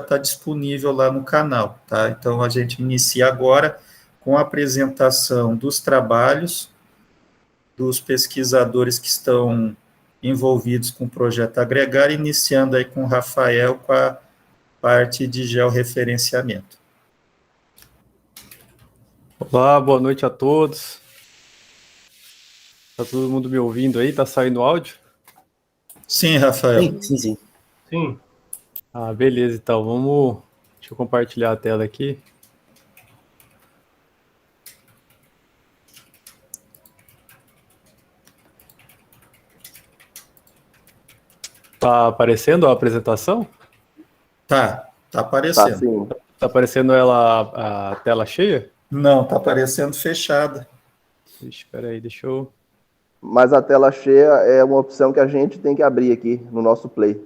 está disponível lá no canal, tá? Então, a gente inicia agora com a apresentação dos trabalhos dos pesquisadores que estão envolvidos com o projeto Agregar, iniciando aí com o Rafael com a parte de georreferenciamento. Olá, boa noite a todos. Tá todo mundo me ouvindo aí? Tá saindo áudio? Sim, Rafael. Sim. Ah, beleza, então vamos... Deixa eu compartilhar a tela aqui. Tá aparecendo a apresentação? Tá aparecendo. Tá, sim. Tá aparecendo ela, a tela cheia? Não, tá aparecendo fechada. Espera aí, deixa eu... Mas a tela cheia é uma opção que a gente tem que abrir aqui no nosso Play.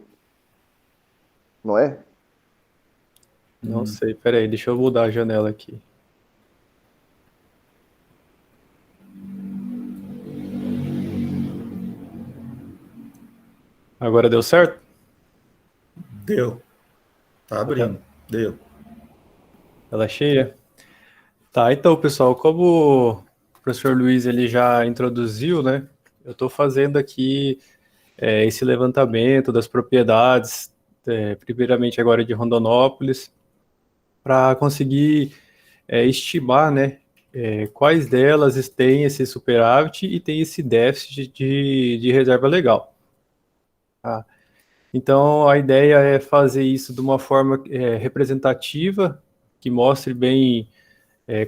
Não é? Não sei, espera aí, deixa eu mudar a janela aqui. Agora deu certo? Deu. Tá abrindo. Deu. Tela cheia? Tá, então, pessoal, como o professor Luiz ele já introduziu, né? Eu estou fazendo aqui esse levantamento das propriedades, primeiramente agora de Rondonópolis, para conseguir estimar, né? Quais delas têm esse superávit e tem esse déficit de reserva legal. Tá? Então, a ideia é fazer isso de uma forma representativa, que mostre bem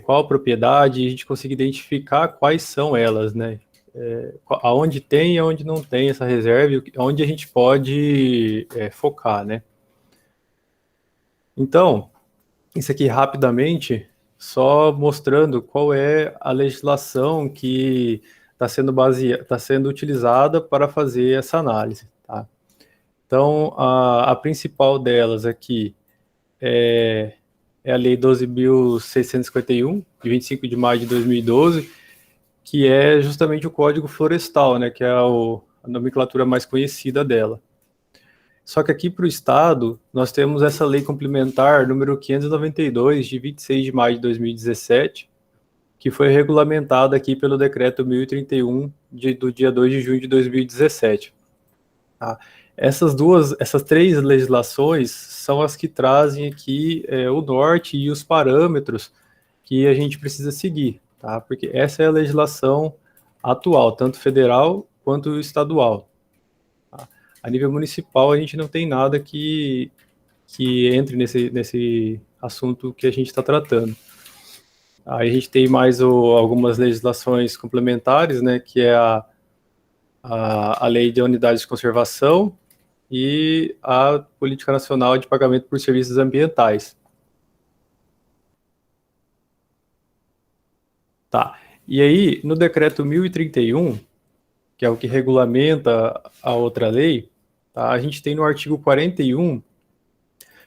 qual a propriedade, e a gente conseguir identificar quais são elas, né? Aonde tem e aonde não tem essa reserva, onde a gente pode focar, né? Então, isso aqui rapidamente, só mostrando qual é a legislação que está sendo utilizada para fazer essa análise, tá? Então, a principal delas aqui é a Lei 12.651, de 25 de maio de 2012, que é justamente o Código Florestal, né, que é a nomenclatura mais conhecida dela. Só que aqui para o Estado, nós temos essa lei complementar número 592, de 26 de maio de 2017, que foi regulamentada aqui pelo decreto 1031, do dia 2 de junho de 2017. Tá? Essas três legislações são as que trazem aqui o norte e os parâmetros que a gente precisa seguir, tá? Porque essa é a legislação atual, tanto federal quanto estadual. Tá? A nível municipal, a gente não tem nada que entre nesse assunto que a gente está tratando. Aí a gente tem mais algumas legislações complementares, né, que é a Lei de Unidades de Conservação e a Política Nacional de Pagamento por Serviços Ambientais. Tá. E aí, no decreto 1031, que é o que regulamenta a outra lei, tá, a gente tem no artigo 41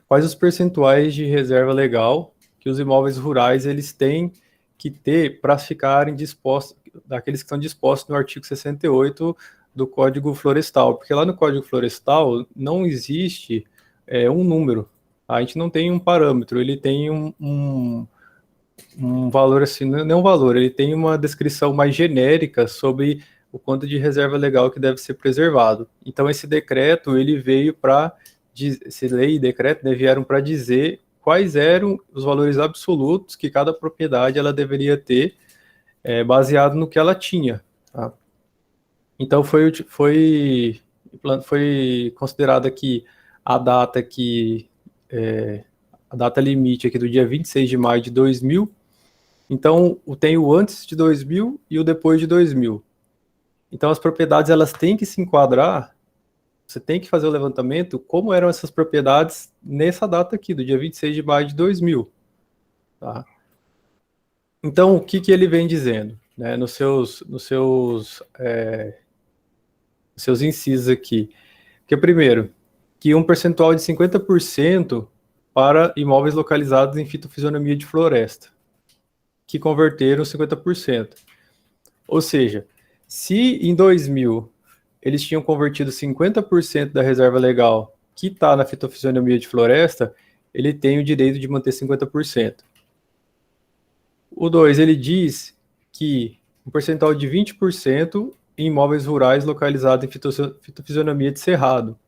quais os percentuais de reserva legal que os imóveis rurais eles têm que ter para ficarem dispostos, daqueles que estão dispostos no artigo 68 do Código Florestal, porque lá no Código Florestal não existe um número, tá? A gente não tem um parâmetro, ele tem um valor assim, não é um valor, ele tem uma descrição mais genérica sobre o quanto de reserva legal que deve ser preservado. Então esse decreto, ele veio para, essa lei e decreto, né, vieram para dizer quais eram os valores absolutos que cada propriedade ela deveria ter, baseado no que ela tinha, tá? Então foi considerada aqui a data que a data limite aqui do dia 26 de maio de 2000. Então tem o antes de 2000 e o depois de 2000. Então as propriedades elas têm que se enquadrar, você tem que fazer o levantamento como eram essas propriedades nessa data aqui, do dia 26 de maio de 2000. Tá? Então o que ele vem dizendo, né, nos seus incisos aqui? Que primeiro, que um percentual de 50% para imóveis localizados em fitofisionomia de floresta, que converteram 50%. Ou seja, se em 2000 eles tinham convertido 50% da reserva legal que está na fitofisionomia de floresta, ele tem o direito de manter 50%. O 2, ele diz que um percentual de 20% em imóveis rurais localizados em fitofisionomia de cerrado,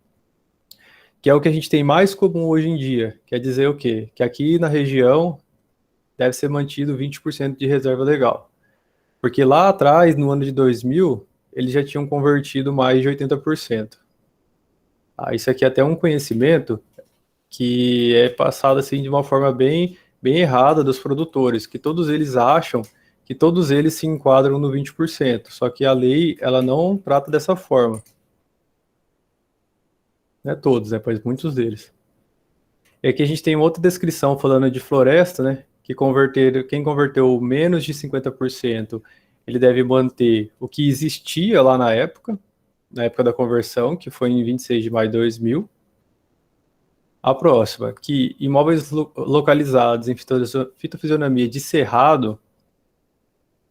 que é o que a gente tem mais comum hoje em dia. Quer dizer o quê? Que aqui na região deve ser mantido 20% de reserva legal. Porque lá atrás, no ano de 2000, eles já tinham convertido mais de 80%. Isso aqui é até um conhecimento que é passado assim de uma forma bem errada dos produtores, que todos eles acham que todos eles se enquadram no 20%, só que a lei ela não trata dessa forma. Não é todos, né, mas muitos deles. E aqui a gente tem outra descrição falando de floresta, né, que quem converteu menos de 50%, ele deve manter o que existia lá na época da conversão, que foi em 26 de maio de 2000. A próxima, que imóveis localizados em fitofisionomia de cerrado,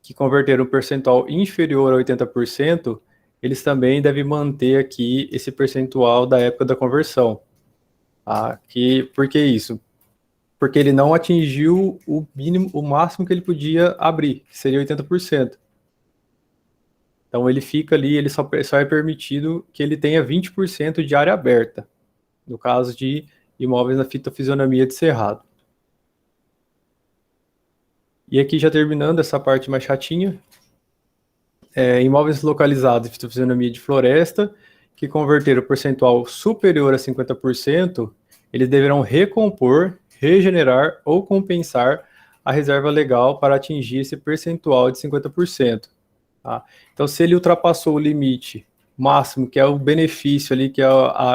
que converteram um percentual inferior a 80%, eles também devem manter aqui esse percentual da época da conversão. Por que isso? Porque ele não atingiu o mínimo, o máximo que ele podia abrir, que seria 80%. Então ele fica ali, ele só é permitido que ele tenha 20% de área aberta, no caso de imóveis na fitofisionomia de cerrado. E aqui já terminando essa parte mais chatinha, imóveis localizados em fitofisionomia de floresta, que converteram o percentual superior a 50%, eles deverão recompor, regenerar ou compensar a reserva legal para atingir esse percentual de 50%. Tá? Então, se ele ultrapassou o limite máximo, que é o benefício ali, que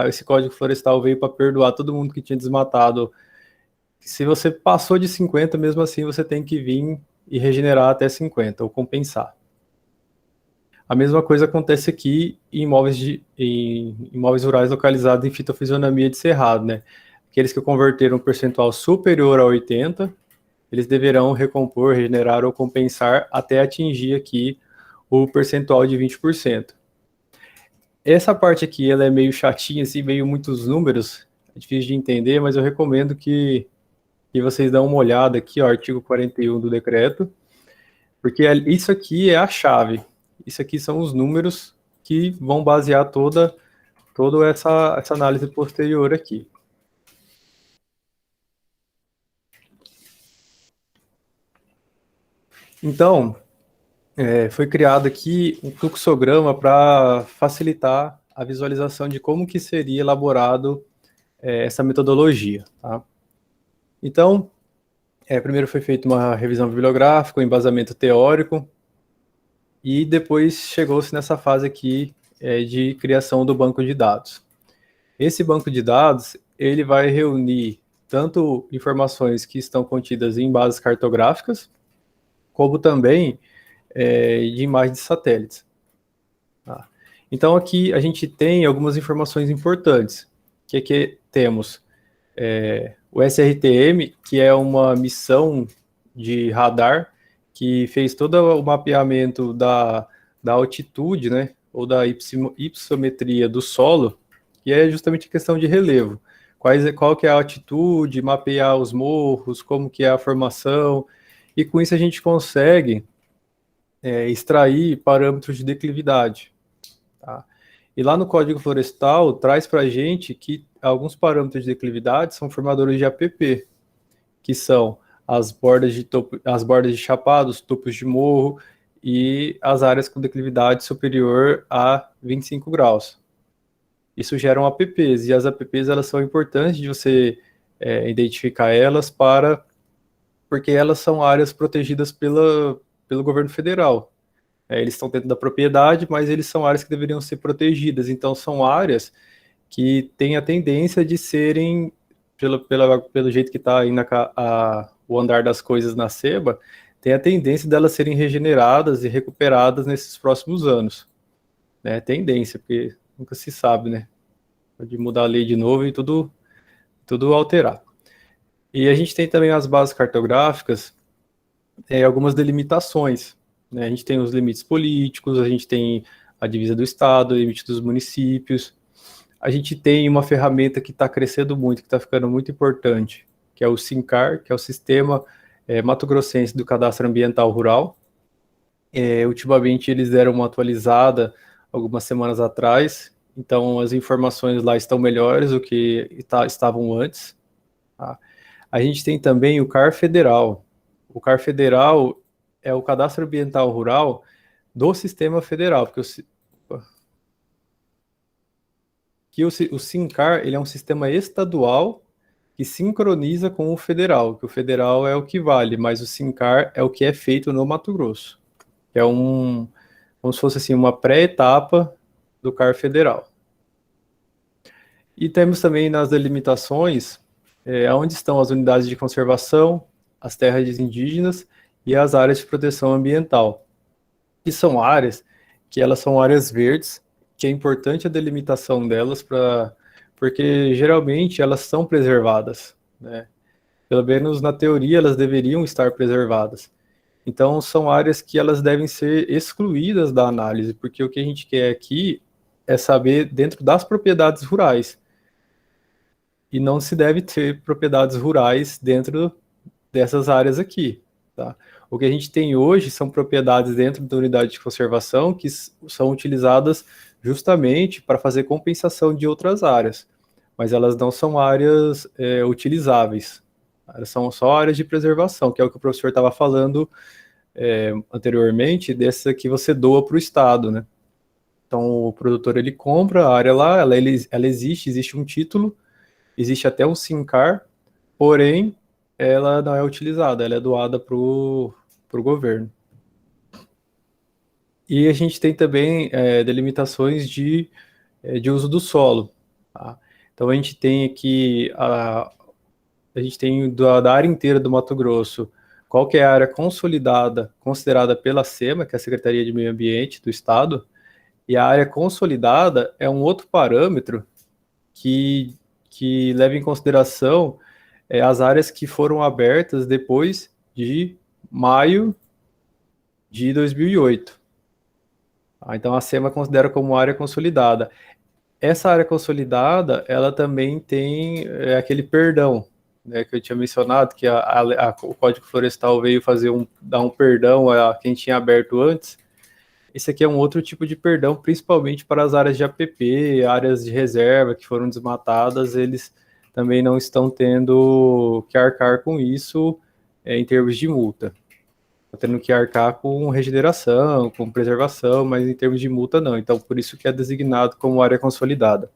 esse Código Florestal veio para perdoar todo mundo que tinha desmatado, se você passou de 50, mesmo assim, você tem que vir e regenerar até 50, ou compensar. A mesma coisa acontece aqui em imóveis rurais localizados em fitofisionomia de cerrado, né? Aqueles que converteram um percentual superior a 80, eles deverão recompor, regenerar ou compensar até atingir aqui o percentual de 20%. Essa parte aqui, ela é meio chatinha, assim, meio muitos números, é difícil de entender, mas eu recomendo que vocês dão uma olhada aqui, ó, artigo 41 do decreto, porque isso aqui é a chave. Isso aqui são os números que vão basear toda essa análise posterior aqui. Então, foi criado aqui um fluxograma para facilitar a visualização de como que seria elaborado essa metodologia. Tá? Então, primeiro foi feita uma revisão bibliográfica, um embasamento teórico, e depois chegou-se nessa fase aqui de criação do banco de dados. Esse banco de dados, ele vai reunir tanto informações que estão contidas em bases cartográficas, como também de imagens de satélites. Tá? Então aqui a gente tem algumas informações importantes, que aqui temos o SRTM, que é uma missão de radar, que fez todo o mapeamento da altitude, né, ou da ipsometria do solo, que é justamente a questão de relevo. Qual que é a altitude, mapear os morros, como que é a formação, e com isso a gente consegue extrair parâmetros de declividade. Tá? E lá no Código Florestal traz para a gente que alguns parâmetros de declividade são formadores de APP, que são as bordas de chapados, topos de morro e as áreas com declividade superior a 25 graus. Isso geram APPs, e as APPs elas são importantes de você identificar elas porque elas são áreas protegidas pelo governo federal. Eles estão dentro da propriedade, mas eles são áreas que deveriam ser protegidas. Então, são áreas que têm a tendência de serem, pelo jeito que está aí o andar das coisas na SEBA, tem a tendência delas serem regeneradas e recuperadas nesses próximos anos. Tendência, porque nunca se sabe, né? Pode mudar a lei de novo e tudo alterar. E a gente tem também as bases cartográficas, algumas delimitações. A gente tem os limites políticos, a gente tem a divisa do Estado, o limite dos municípios. A gente tem uma ferramenta que está crescendo muito, que está ficando muito importante, que é o SINCAR, que é o Sistema Mato Grossense do Cadastro Ambiental Rural. Ultimamente eles deram uma atualizada algumas semanas atrás, então as informações lá estão melhores do que estavam antes. Tá? A gente tem também o CAR Federal. O CAR Federal é o Cadastro Ambiental Rural do Sistema Federal, porque o SINCAR ele é um sistema estadual que sincroniza com o federal, que o federal é o que vale, mas o SINCAR é o que é feito no Mato Grosso. É como se fosse assim, uma pré-etapa do CAR Federal. E temos também nas delimitações onde estão as unidades de conservação, as terras indígenas e as áreas de proteção ambiental, que são áreas que elas são áreas verdes, que é importante a delimitação delas porque geralmente elas são preservadas, né? Pelo menos na teoria elas deveriam estar preservadas. Então são áreas que elas devem ser excluídas da análise, porque o que a gente quer aqui é saber dentro das propriedades rurais. E não se deve ter propriedades rurais dentro dessas áreas aqui, tá? O que a gente tem hoje são propriedades dentro da unidade de conservação que são utilizadas justamente para fazer compensação de outras áreas, mas elas não são áreas utilizáveis, elas são só áreas de preservação, que é o que o professor estava falando anteriormente, dessa que você doa para o Estado, né? Então o produtor ele compra a área lá, ela existe um título, existe até um SINCAR, porém ela não é utilizada, ela é doada para o governo. E a gente tem também delimitações de uso do solo. Tá? Então a gente tem aqui, a gente tem da área inteira do Mato Grosso, qual que é a área consolidada, considerada pela SEMA, que é a Secretaria de Meio Ambiente do Estado, e a área consolidada é um outro parâmetro que leva em consideração as áreas que foram abertas depois de maio de 2008. Então a SEMA considera como área consolidada. Essa área consolidada, ela também tem aquele perdão, né, que eu tinha mencionado, que o Código Florestal veio dar um perdão a quem tinha aberto antes. Esse aqui é um outro tipo de perdão, principalmente para as áreas de APP, áreas de reserva que foram desmatadas, eles também não estão tendo que arcar com isso em termos de multa. Estão tendo que arcar com regeneração, com preservação, mas em termos de multa não. Então, por isso que é designado como área consolidada.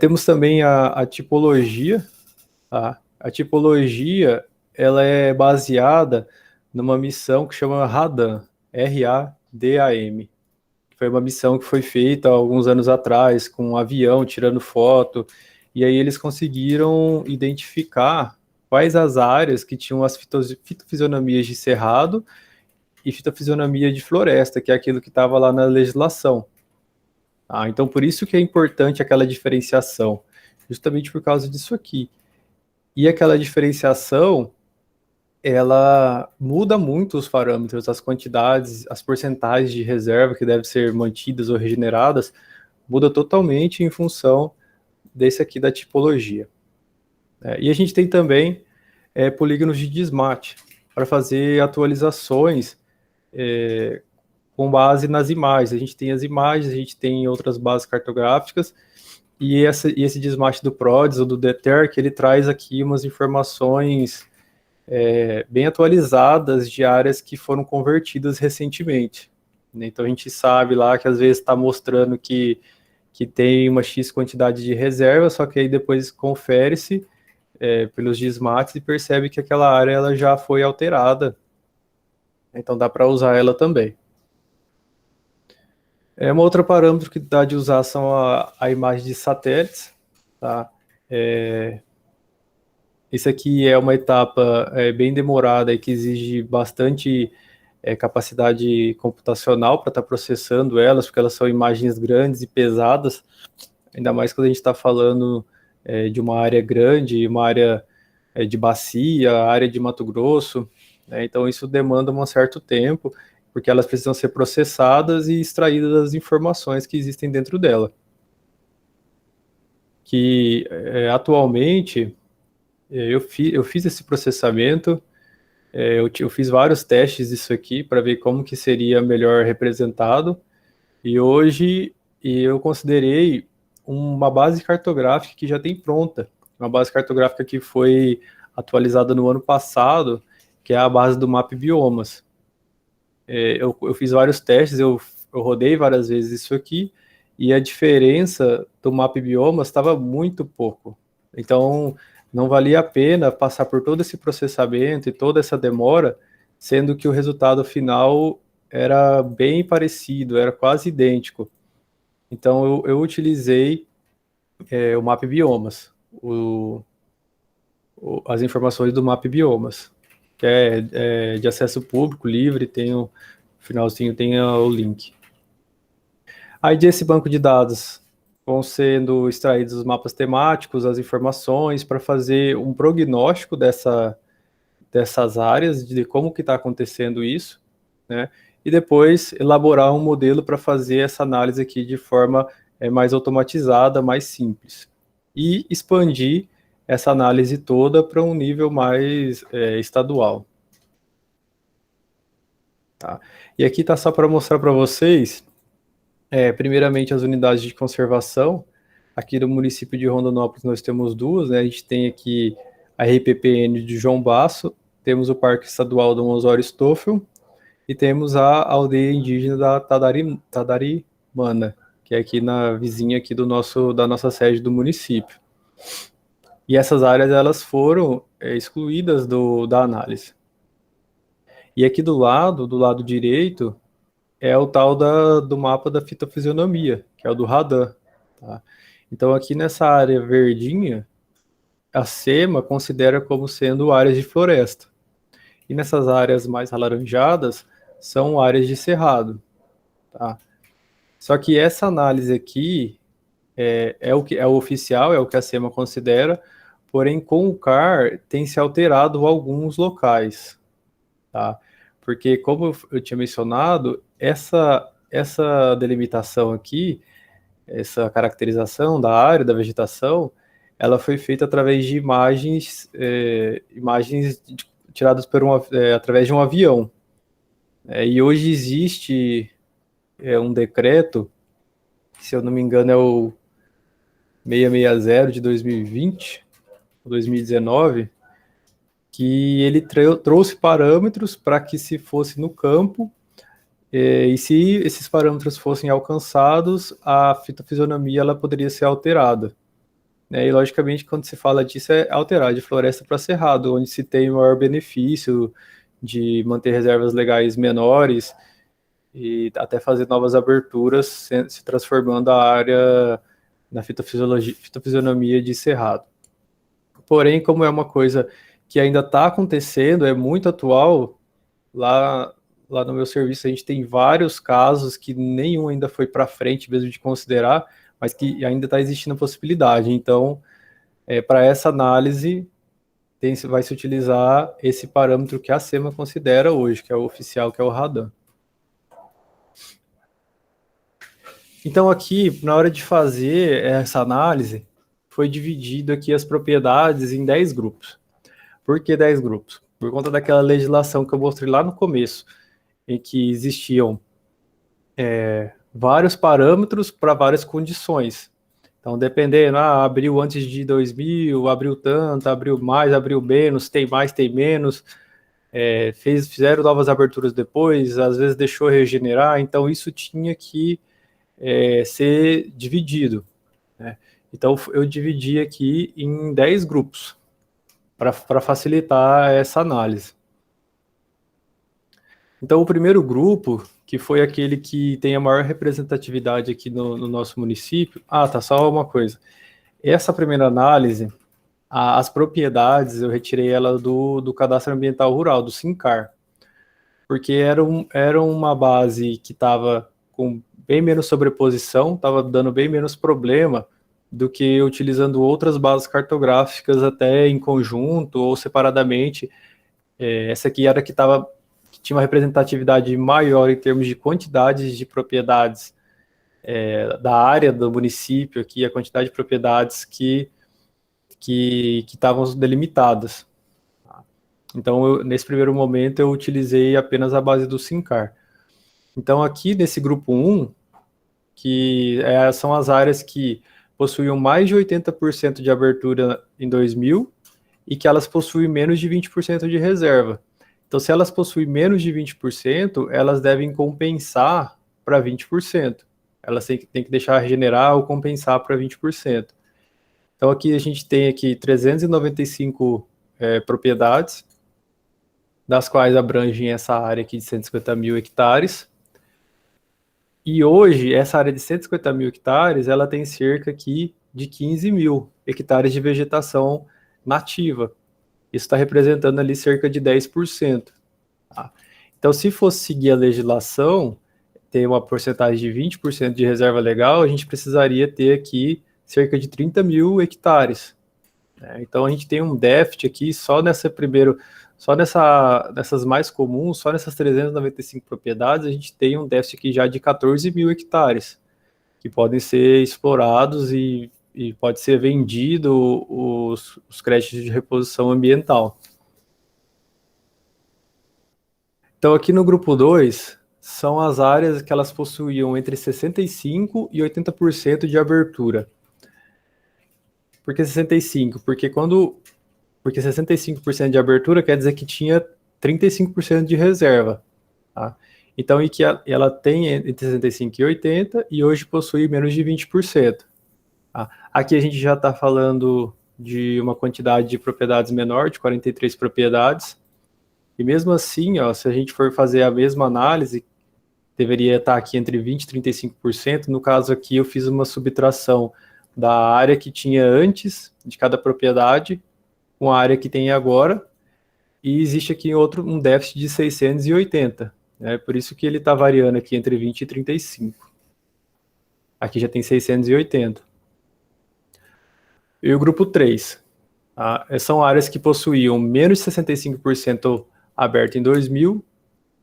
Temos também a tipologia. Tá? A tipologia ela é baseada numa missão que chama RADAM, R-A-D-A-M. Foi uma missão que foi feita há alguns anos atrás, com um avião tirando foto, e aí eles conseguiram identificar quais as áreas que tinham as fitofisionomias de cerrado e fitofisionomia de floresta, que é aquilo que estava lá na legislação. Então, por isso que é importante aquela diferenciação, justamente por causa disso aqui. E aquela diferenciação, ela muda muito os parâmetros, as quantidades, as porcentagens de reserva que devem ser mantidas ou regeneradas, muda totalmente em função desse aqui da tipologia. E a gente tem também polígonos de desmate, para fazer atualizações com base nas imagens. A gente tem as imagens, a gente tem outras bases cartográficas, e esse desmate do PRODES ou do DETER, que ele traz aqui umas informações bem atualizadas de áreas que foram convertidas recentemente. Então a gente sabe lá que às vezes está mostrando que tem uma X quantidade de reserva, só que aí depois confere-se pelos desmates e percebe que aquela área ela já foi alterada. Então dá para usar ela também. Uma outra parâmetro que dá de usar são a imagem de satélites. Tá? Isso aqui é uma etapa bem demorada e que exige bastante capacidade computacional para estar processando elas, porque elas são imagens grandes e pesadas, ainda mais quando a gente está falando de uma área grande, uma área de bacia, área de Mato Grosso, né? Então isso demanda um certo tempo, porque elas precisam ser processadas e extraídas das informações que existem dentro dela. Que atualmente eu fiz esse processamento, eu fiz vários testes disso aqui para ver como que seria melhor representado, e hoje eu considerei uma base cartográfica que já tem pronta, uma base cartográfica que foi atualizada no ano passado, que é a base do Map Biomas. Eu fiz vários testes, eu rodei várias vezes isso aqui, e a diferença do Map Biomas estava muito pouco. Então, não valia a pena passar por todo esse processamento e toda essa demora, sendo que o resultado final era bem parecido, era quase idêntico. Então, eu utilizei o Map Biomas, as informações do Map Biomas, que é de acesso público, livre, no finalzinho tem o link. Aí desse banco de dados vão sendo extraídos os mapas temáticos, as informações, para fazer um prognóstico dessas áreas, de como que está acontecendo isso, né? E depois elaborar um modelo para fazer essa análise aqui de forma mais automatizada, mais simples. E expandir essa análise toda para um nível mais estadual. Tá? E aqui está só para mostrar para vocês, primeiramente, as unidades de conservação. Aqui no município de Rondonópolis nós temos duas, né? A gente tem aqui a RPPN de João Basso, temos o Parque Estadual Dom Osório Stoffel e temos a aldeia indígena da Tadarimana, que é aqui na vizinha aqui da nossa sede do município. E essas áreas elas foram excluídas da análise. E aqui do lado direito, é o tal do mapa da fitofisionomia, que é o do Radan. Tá? Então, aqui nessa área verdinha, a SEMA considera como sendo áreas de floresta. E nessas áreas mais alaranjadas, são áreas de cerrado. Tá? Só que essa análise aqui é o que é o oficial, é o que a SEMA considera, porém, com o CAR, tem se alterado alguns locais. Tá? Porque, como eu tinha mencionado, essa delimitação aqui, essa caracterização da área, da vegetação, ela foi feita através de imagens tiradas através de um avião. E hoje existe um decreto, se eu não me engano é o 660 de 2020, 2019, que ele trouxe parâmetros para que se fosse no campo, e se esses parâmetros fossem alcançados, a fitofisionomia ela poderia ser alterada. E logicamente, quando se fala disso, é alterar de floresta para cerrado, onde se tem o maior benefício de manter reservas legais menores e até fazer novas aberturas, se transformando a área na fitofisionomia de cerrado. Porém, como é uma coisa que ainda está acontecendo, é muito atual, lá no meu serviço a gente tem vários casos que nenhum ainda foi para frente mesmo de considerar, mas que ainda está existindo a possibilidade. Então, para essa análise, vai se utilizar esse parâmetro que a SEMA considera hoje, que é o oficial, que é o Radan. Então, aqui, na hora de fazer essa análise, foi dividido aqui as propriedades em 10 grupos. Por que 10 grupos? Por conta daquela legislação que eu mostrei lá no começo, em que existiam vários parâmetros para várias condições. Então, dependendo, abriu antes de 2000, abriu tanto, abriu mais, abriu menos, tem mais, tem menos, fizeram novas aberturas depois, às vezes deixou regenerar, então isso tinha que ser dividido. Né? Então, eu dividi aqui em 10 grupos, para facilitar essa análise. Então, o primeiro grupo, que foi aquele que tem a maior representatividade aqui no nosso município... só uma coisa. Essa primeira análise, as propriedades, eu retirei ela do Cadastro Ambiental Rural, do SINCAR, porque era uma base que estava com bem menos sobreposição, estava dando bem menos problema do que utilizando outras bases cartográficas até em conjunto ou separadamente. Essa aqui era que tinha uma representatividade maior em termos de quantidades de propriedades da área do município aqui, a quantidade de propriedades que que estavam delimitadas. Então, nesse primeiro momento, eu utilizei apenas a base do SINCAR. Então, aqui nesse grupo 1, que são as áreas que possuíam mais de 80% de abertura em 2000 e que elas possuem menos de 20% de reserva. Então, se elas possuem menos de 20%, elas devem compensar para 20%. Elas têm que deixar regenerar ou compensar para 20%. Então, aqui a gente tem aqui 395 propriedades, das quais abrangem essa área aqui de 150 mil hectares. E hoje, essa área de 150 mil hectares, ela tem cerca aqui de 15 mil hectares de vegetação nativa. Isso está representando ali cerca de 10%. Tá? Então, se fosse seguir a legislação, ter uma porcentagem de 20% de reserva legal, a gente precisaria ter aqui cerca de 30 mil hectares. Né? Então, a gente tem um déficit aqui só nessas mais comuns, só nessas 395 propriedades, a gente tem um déficit aqui já de 14 mil hectares, que podem ser explorados e pode ser vendido os créditos de reposição ambiental. Então, aqui no grupo 2, são as áreas que elas possuíam entre 65% e 80% de abertura. Por que 65%? Porque 65% de abertura quer dizer que tinha 35% de reserva. Tá? Então, e que ela tem entre 65% e 80% e hoje possui menos de 20%. Tá? Aqui a gente já está falando de uma quantidade de propriedades menor, de 43 propriedades. E mesmo assim, se a gente for fazer a mesma análise, deveria estar aqui entre 20% e 35%. No caso aqui, eu fiz uma subtração da área que tinha antes de cada propriedade com a área que tem agora, e existe aqui um déficit de 680. Né? Por isso que ele está variando aqui entre 20 e 35. Aqui já tem 680. E o grupo 3. Tá? São áreas que possuíam menos de 65% aberto em 2000,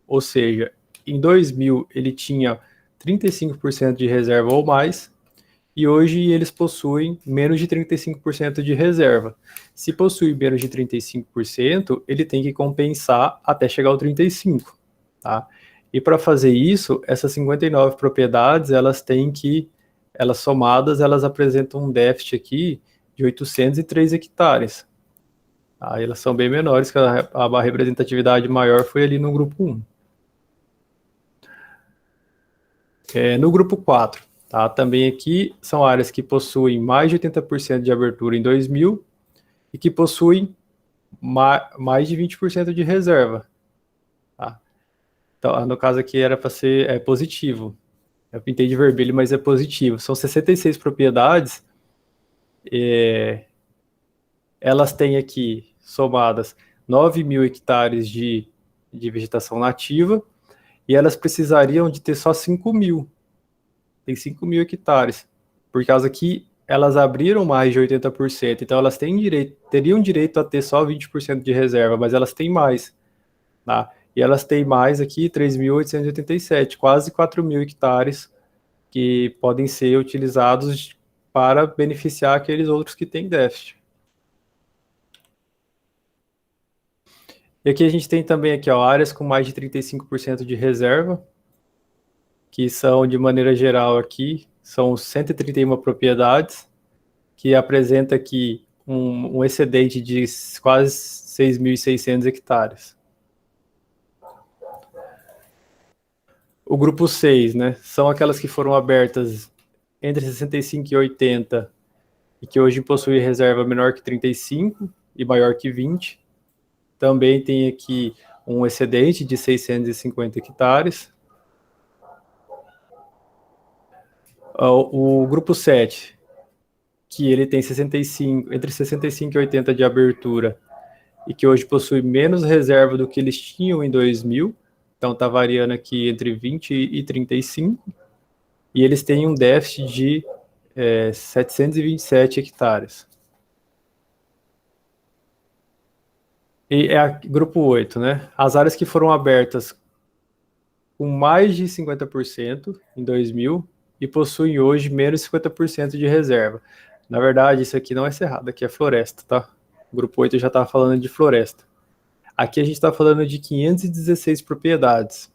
ou seja, em 2000 ele tinha 35% de reserva ou mais, e hoje eles possuem menos de 35% de reserva. Se possui menos de 35%, ele tem que compensar até chegar ao 35%. Tá? E para fazer isso, essas 59 propriedades, elas somadas, elas apresentam um déficit aqui de 803 hectares. Tá? Elas são bem menores, que a representatividade maior foi ali no grupo 1. No grupo 4, tá? Também aqui são áreas que possuem mais de 80% de abertura em 2000 e que possuem mais de 20% de reserva. Tá? Então, no caso aqui era para ser positivo. Eu pintei de vermelho, mas é positivo. São 66 propriedades. Elas têm aqui somadas 9 mil hectares de vegetação nativa e elas precisariam de ter só 5 mil. Tem 5 mil hectares, por causa que elas abriram mais de 80%, então elas teriam direito a ter só 20% de reserva, mas elas têm mais. Tá? E elas têm mais aqui 3.887, quase 4 mil hectares que podem ser utilizados para beneficiar aqueles outros que têm déficit. E aqui a gente tem também aqui, áreas com mais de 35% de reserva, que são, de maneira geral aqui, são 131 propriedades, que apresenta aqui um excedente de quase 6.600 hectares. O grupo 6, né, são aquelas que foram abertas entre 65 e 80, e que hoje possuem reserva menor que 35 e maior que 20. Também tem aqui um excedente de 650 hectares. O grupo 7, que ele tem entre 65 e 80 de abertura, e que hoje possui menos reserva do que eles tinham em 2000, então está variando aqui entre 20 e 35, e eles têm um déficit de 727 hectares. E grupo 8, né? As áreas que foram abertas com mais de 50% em 2000 e possuem hoje menos de 50% de reserva. Na verdade, isso aqui não é cerrado, aqui é floresta, tá? O grupo 8 já estava falando de floresta. Aqui a gente está falando de 516 propriedades,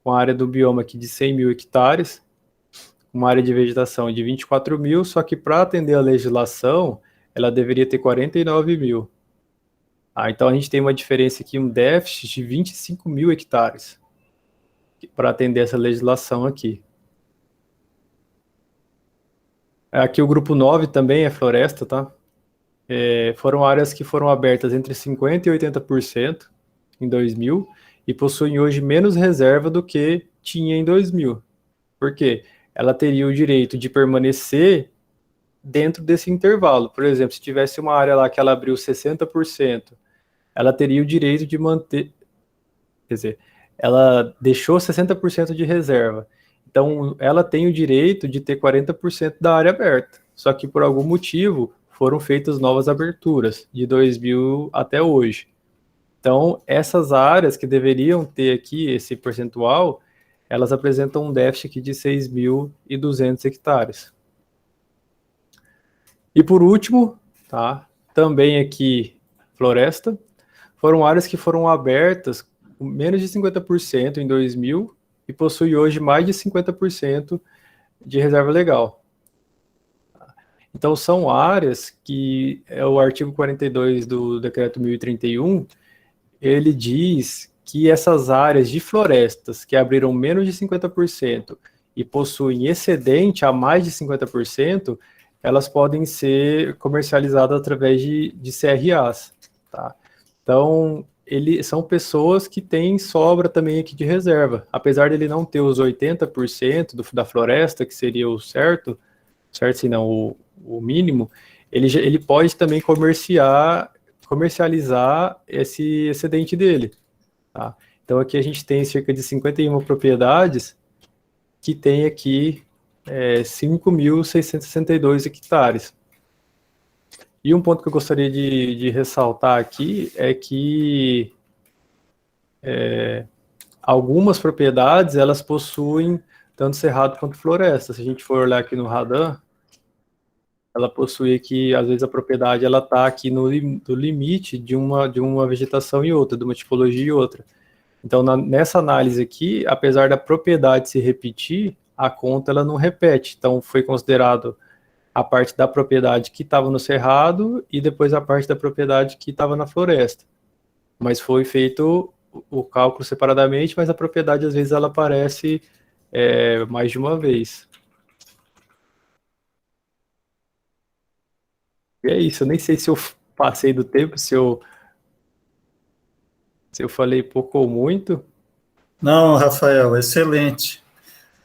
com a área do bioma aqui de 100 mil hectares, uma área de vegetação de 24 mil, só que para atender a legislação, ela deveria ter 49 mil. Então a gente tem uma diferença aqui, um déficit de 25 mil hectares para atender essa legislação aqui. Aqui o grupo 9 também é floresta, tá? Foram áreas que foram abertas entre 50% e 80% em 2000 e possuem hoje menos reserva do que tinha em 2000. Por quê? Ela teria o direito de permanecer dentro desse intervalo. Por exemplo, se tivesse uma área lá que ela abriu 60%, ela teria o direito de manter... Quer dizer, ela deixou 60% de reserva. Então, ela tem o direito de ter 40% da área aberta. Só que, por algum motivo, foram feitas novas aberturas, de 2000 até hoje. Então, essas áreas que deveriam ter aqui esse percentual, elas apresentam um déficit aqui de 6.200 hectares. E por último, tá, também aqui floresta, foram áreas que foram abertas com menos de 50% em 2000 e possui hoje mais de 50% de reserva legal. Então, são áreas que o artigo 42 do Decreto 1031, ele diz que essas áreas de florestas que abriram menos de 50% e possuem excedente a mais de 50%, elas podem ser comercializadas através de CRAs, tá? Então, são pessoas que têm sobra também aqui de reserva. Apesar de ele não ter os 80% da floresta, que seria o certo se não o mínimo, ele pode também comercializar esse excedente dele. Tá? Então aqui a gente tem cerca de 51 propriedades que tem aqui 5.662 hectares. E um ponto que eu gostaria de ressaltar aqui é que algumas propriedades elas possuem tanto cerrado quanto floresta. Se a gente for olhar aqui no Radan, ela possui aqui, às vezes a propriedade ela está aqui no limite de uma vegetação e outra, de uma tipologia e outra. Então, nessa análise aqui, apesar da propriedade se repetir, a conta ela não repete. Então, foi considerado a parte da propriedade que estava no cerrado e depois a parte da propriedade que estava na floresta. Mas foi feito o cálculo separadamente, mas a propriedade, às vezes, ela aparece mais de uma vez. E é isso, eu nem sei se eu passei do tempo, se eu falei pouco ou muito. Não, Rafael, excelente.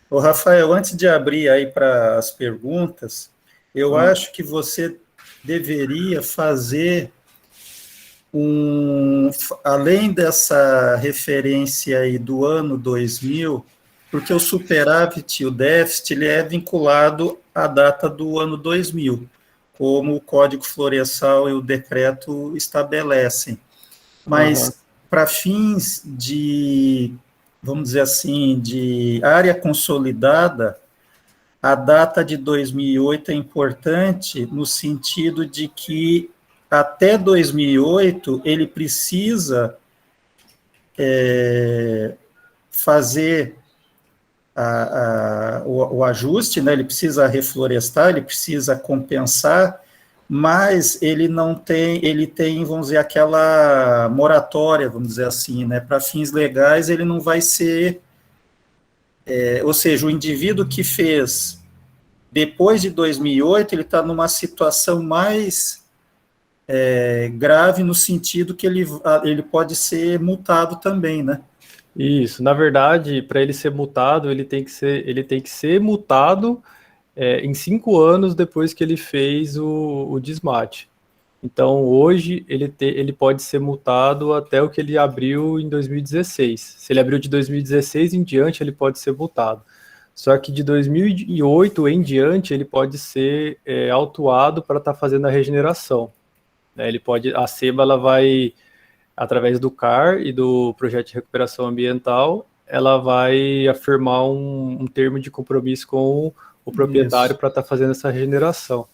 Ô, Rafael, antes de abrir aí para as perguntas, eu acho que você deveria fazer além dessa referência aí do ano 2000, porque o superávit, o déficit, ele é vinculado à data do ano 2000, como o Código Florestal e o decreto estabelecem. Mas, para fins de, vamos dizer assim, de área consolidada, a data de 2008 é importante no sentido de que até 2008 ele precisa fazer o ajuste, né? Ele precisa reflorestar, ele precisa compensar, mas ele tem, vamos dizer, aquela moratória, vamos dizer assim, né? Para fins legais ele não vai ser, ou seja, o indivíduo que fez depois de 2008, ele está numa situação mais grave no sentido que ele pode ser multado também, né? Isso, na verdade, para ele ser multado, ele tem que ser multado em 5 anos depois que ele fez o desmate. Então, hoje, ele pode ser multado até o que ele abriu em 2016. Se ele abriu de 2016 em diante, ele pode ser multado. Só que de 2008 em diante, ele pode ser autuado para estar fazendo a regeneração. A SEMA ela vai, através do CAR e do Projeto de Recuperação Ambiental, ela vai afirmar um termo de compromisso com o proprietário para estar fazendo essa regeneração.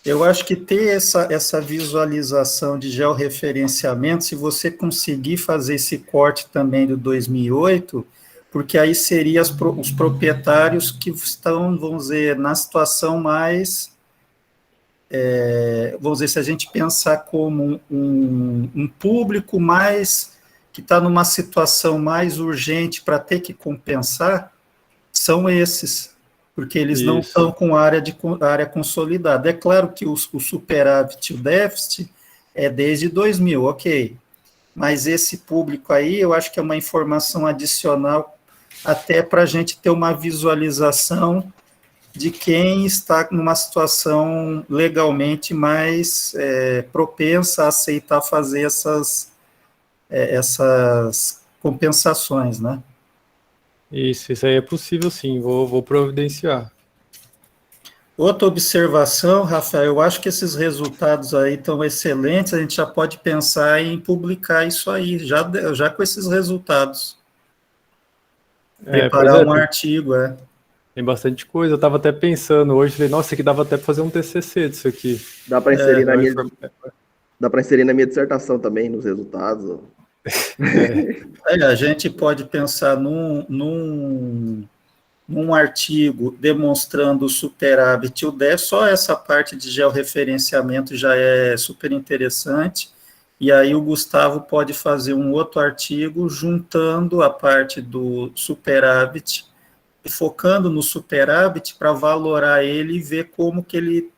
Eu acho que ter essa visualização de georreferenciamento, se você conseguir fazer esse corte também do 2008, porque aí seria os proprietários que estão, vamos dizer, na situação mais, vamos dizer, se a gente pensar como um público mais, que está numa situação mais urgente para ter que compensar, são esses, porque eles não Isso. estão com área consolidada. É claro que o superávit, o déficit, é desde 2000, ok, mas esse público aí, eu acho que é uma informação adicional até para a gente ter uma visualização de quem está numa situação legalmente mais propensa a aceitar fazer essas compensações, né? Isso aí é possível sim, vou providenciar. Outra observação, Rafael, eu acho que esses resultados aí estão excelentes, a gente já pode pensar em publicar isso aí, já com esses resultados. Pois Preparar é, um artigo, tem bastante coisa. Eu estava até pensando hoje, falei, nossa, aqui dava até para fazer um TCC disso aqui. Dá para inserir, É, dá para inserir na minha dissertação também, nos resultados. A gente pode pensar num artigo demonstrando o superávit e o déficit, só essa parte de georreferenciamento já é super interessante, e aí o Gustavo pode fazer um outro artigo juntando a parte do superávit, focando no superávit para valorar ele e ver como que ele,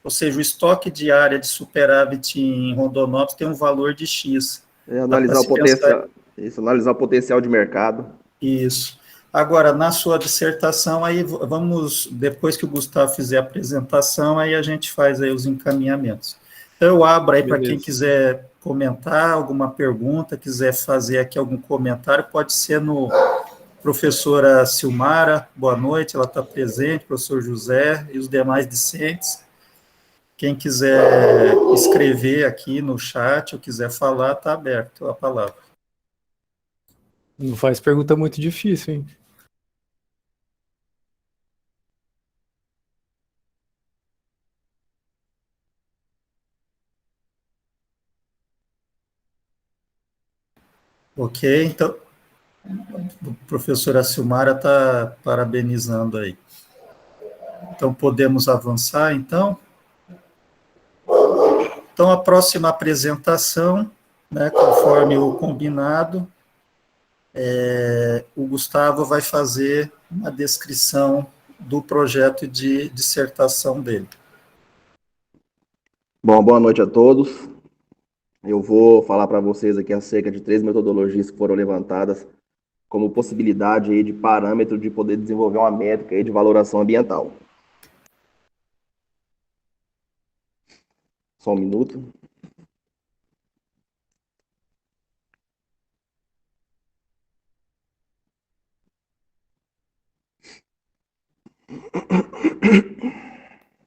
ou seja, o estoque de área de superávit em Rondonópolis tem um valor de X. Dá para Analisar o se pensar potencial, analisar o potencial de mercado. isso. Agora, na sua dissertação, aí vamos, depois que o Gustavo fizer a apresentação, aí a gente faz aí os encaminhamentos. Então, eu abro aí para quem quiser comentar alguma pergunta, quiser fazer aqui algum comentário, pode ser no professora Silmara, boa noite, ela está presente, professor José e os demais discentes. Quem quiser escrever aqui no chat ou quiser falar, está aberto a palavra. Não faz pergunta muito difícil, hein? Ok, então, a professora Silmara está parabenizando aí. Então, podemos avançar, então? Então, a próxima apresentação, né, conforme o combinado, o Gustavo vai fazer uma descrição do projeto de dissertação dele. Bom, boa noite a todos. Eu vou falar para vocês aqui acerca de 3 metodologias que foram levantadas como possibilidade aí de parâmetro de poder desenvolver uma métrica aí de valoração ambiental. Só um minuto.